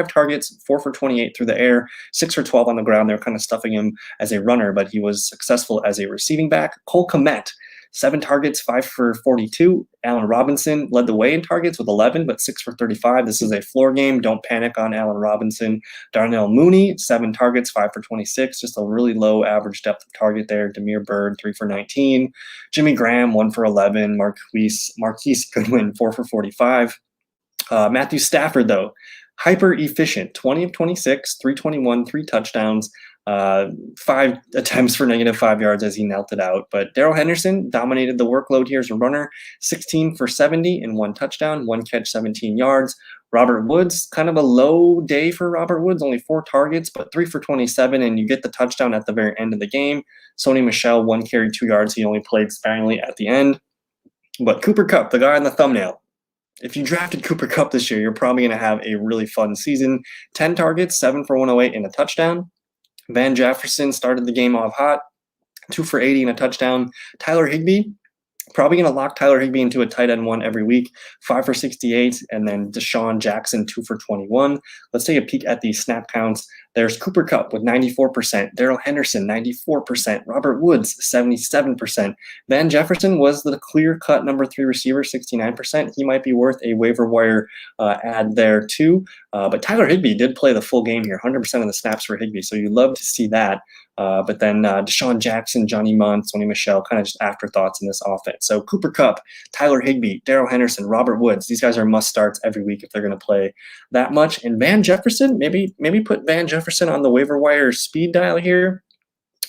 targets, 4 for 28 through the air, 6 for 12 on the ground. They were kind of stuffing him as a runner, but he was successful as a receiving back. Cole Kmet, 7 targets, 5 for 42. Allen Robinson led the way in targets with 11, but 6 for 35. This is a floor game. Don't panic on Allen Robinson. Darnell Mooney, 7 targets, 5 for 26. Just a really low average depth of target there. Demir Byrd, 3 for 19. Jimmy Graham, 1 for 11. Marquise Goodwin, 4 for 45. Matthew Stafford, though, hyper efficient, 20 of 26, 321, 3 touchdowns. 5 attempts for -5 yards as he knelt it out. But Darrell Henderson dominated the workload here as a runner, 16 for 70 and 1 touchdown, 1 catch, 17 yards. Robert Woods, kind of a low day for Robert Woods, only 4 targets, but 3 for 27, and you get the touchdown at the very end of the game. Sony Michel, 1 carry, 2 yards. He only played sparingly at the end. But Cooper Kupp, the guy on the thumbnail, if you drafted Cooper Kupp this year, you're probably going to have a really fun season. 10 targets, 7 for 108 and a touchdown. Van Jefferson started the game off hot, 2 for 80 and a touchdown. Tyler Higbee, probably going to lock Tyler Higbee into a tight end 1 every week, 5 for 68. And then Deshaun Jackson, 2 for 21. Let's take a peek at the snap counts. There's Cooper Kupp with 94%, Darrell Henderson 94%, Robert Woods 77%. Van Jefferson was the clear-cut number 3 receiver, 69%. He might be worth a waiver wire add there too. But Tyler Higbee did play the full game here, 100% of the snaps for Higbee, so you love to see that. But then Deshaun Jackson, Johnny Munn, Sony Michel, kind of just afterthoughts in this offense. So Cooper Kupp, Tyler Higbee, Darrell Henderson, Robert Woods, these guys are must starts every week if they're going to play that much. And Van Jefferson, maybe put Van Jefferson on the waiver wire speed dial here.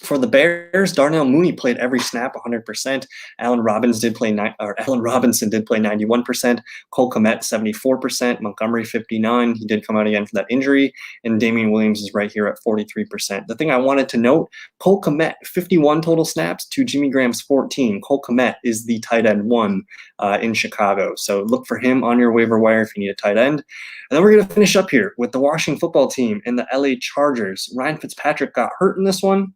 For the Bears, Darnell Mooney played every snap 100%. Allen Robinson did play 91%. Cole Kmet 74%. Montgomery 59%. He did come out again for that injury. And Damian Williams is right here at 43%. The thing I wanted to note, Cole Kmet 51 total snaps to Jimmy Graham's 14. Cole Kmet is the tight end 1 in Chicago. So look for him on your waiver wire if you need a tight end. And then we're going to finish up here with the Washington football team and the LA Chargers. Ryan Fitzpatrick got hurt in this one.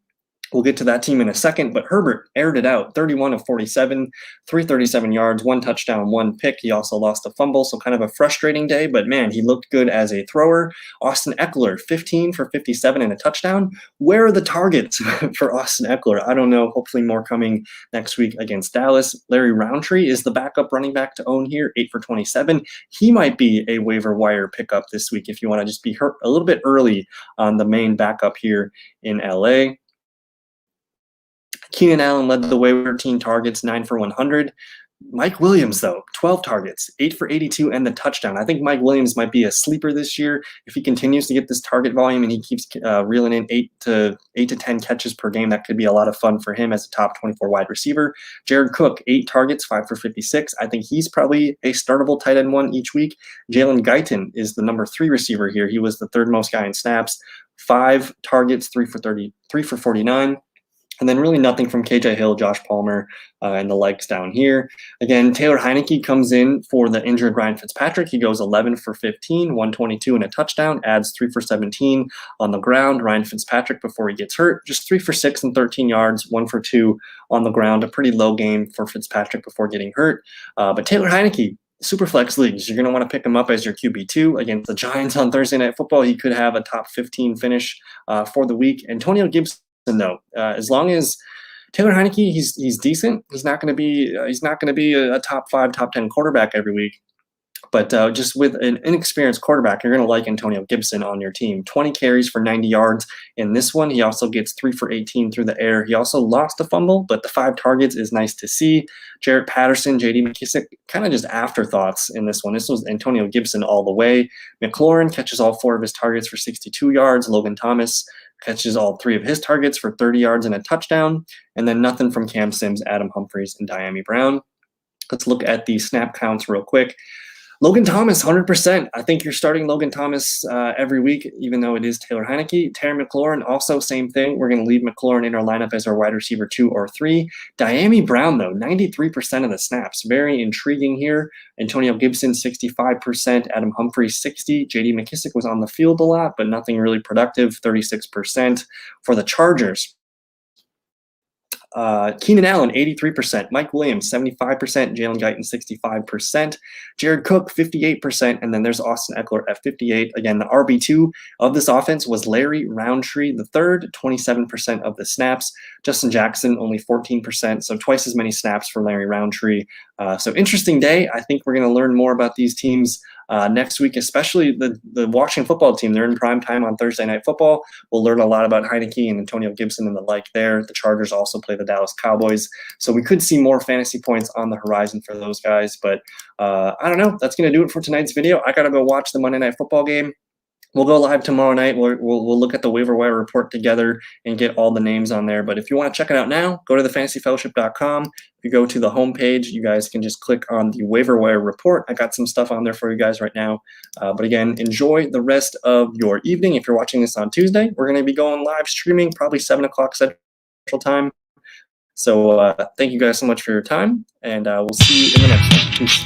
We'll get to that team in a second, but Herbert aired it out, 31 of 47, 337 yards, 1 touchdown, 1 pick. He also lost a fumble, so kind of a frustrating day, but man, he looked good as a thrower. Austin Eckler, 15 for 57 and a touchdown. Where are the targets for Austin Eckler? I don't know. Hopefully more coming next week against Dallas. Larry Roundtree is the backup running back to own here, 8 for 27. He might be a waiver wire pickup this week if you want to just be hurt a little bit early on the main backup here in LA. Keenan Allen led the way with 13 targets, 9 for 100. Mike Williams, though, 12 targets, 8 for 82, and the touchdown. I think Mike Williams might be a sleeper this year if he continues to get this target volume and he keeps reeling in 8 to 10 catches per game. That could be a lot of fun for him as a top 24 wide receiver. Jared Cook, 8 targets, 5 for 56. I think he's probably a startable tight end 1 each week. Jalen Guyton is the number 3 receiver here. He was the 3rd most guy in snaps, 5 targets, 3 for 49. And then really nothing from KJ Hill, Josh Palmer, and the likes down here. Again, Taylor Heineke comes in for the injured Ryan Fitzpatrick. He goes 11 for 15, 122 and a touchdown, adds 3 for 17 on the ground. Ryan Fitzpatrick, before he gets hurt, just 3 for 6 and 13 yards, 1 for 2 on the ground. A pretty low game for Fitzpatrick before getting hurt. But Taylor Heineke, Superflex leagues, you're going to want to pick him up as your QB2 against the Giants on Thursday Night Football. He could have a top 15 finish for the week. Antonio Gibson, though, as long as Taylor Heineke, he's decent. He's not going to be a top 5, top 10 quarterback every week. But just with an inexperienced quarterback, you're going to like Antonio Gibson on your team. 20 carries for 90 yards in this one. He also gets 3 for 18 through the air. He also lost a fumble, but the 5 targets is nice to see. Jarrett Patterson, J.D. McKissick, kind of just afterthoughts in this one. This was Antonio Gibson all the way. McLaurin catches all 4 of his targets for 62 yards. Logan Thomas catches all 3 of his targets for 30 yards and a touchdown. And then nothing from Cam Sims, Adam Humphries, and Diami Brown. Let's look at the snap counts real quick. Logan Thomas, 100%. I think you're starting Logan Thomas every week, even though it is Taylor Heineke. Terry McLaurin, also same thing. We're going to leave McLaurin in our lineup as our wide receiver 2 or 3. Diami Brown, though, 93% of the snaps. Very intriguing here. Antonio Gibson, 65%. Adam Humphries, 60%. J.D. McKissick was on the field a lot, but nothing really productive, 36%. For the Chargers, Keenan Allen, 83%. Mike Williams, 75%. Jalen Guyton, 65%. Jared Cook, 58%. And then there's Austin Eckler at 58%. Again, the RB2 of this offense was Larry Roundtree the third, 27% of the snaps. Justin Jackson, only 14%. So twice as many snaps for Larry Roundtree. So interesting day. I think we're going to learn more about these teams next week, especially the Washington football team. They're in prime time on Thursday Night Football. We'll learn a lot about Heineke and Antonio Gibson and the like there. The Chargers also play the Dallas Cowboys. So we could see more fantasy points on the horizon for those guys. But I don't know. That's going to do it for tonight's video. I got to go watch the Monday Night Football game. We'll go live tomorrow night. We'll look at the waiver wire report together and get all the names on there. But if you want to check it out now, go to thefantasyfellowship.com. If you go to the homepage, you guys can just click on the waiver wire report. I got some stuff on there for you guys right now. But again, enjoy the rest of your evening. If you're watching this on Tuesday, we're going to be going live streaming probably 7 o'clock Central Time. So thank you guys so much for your time, and we'll see you in the next one. Peace.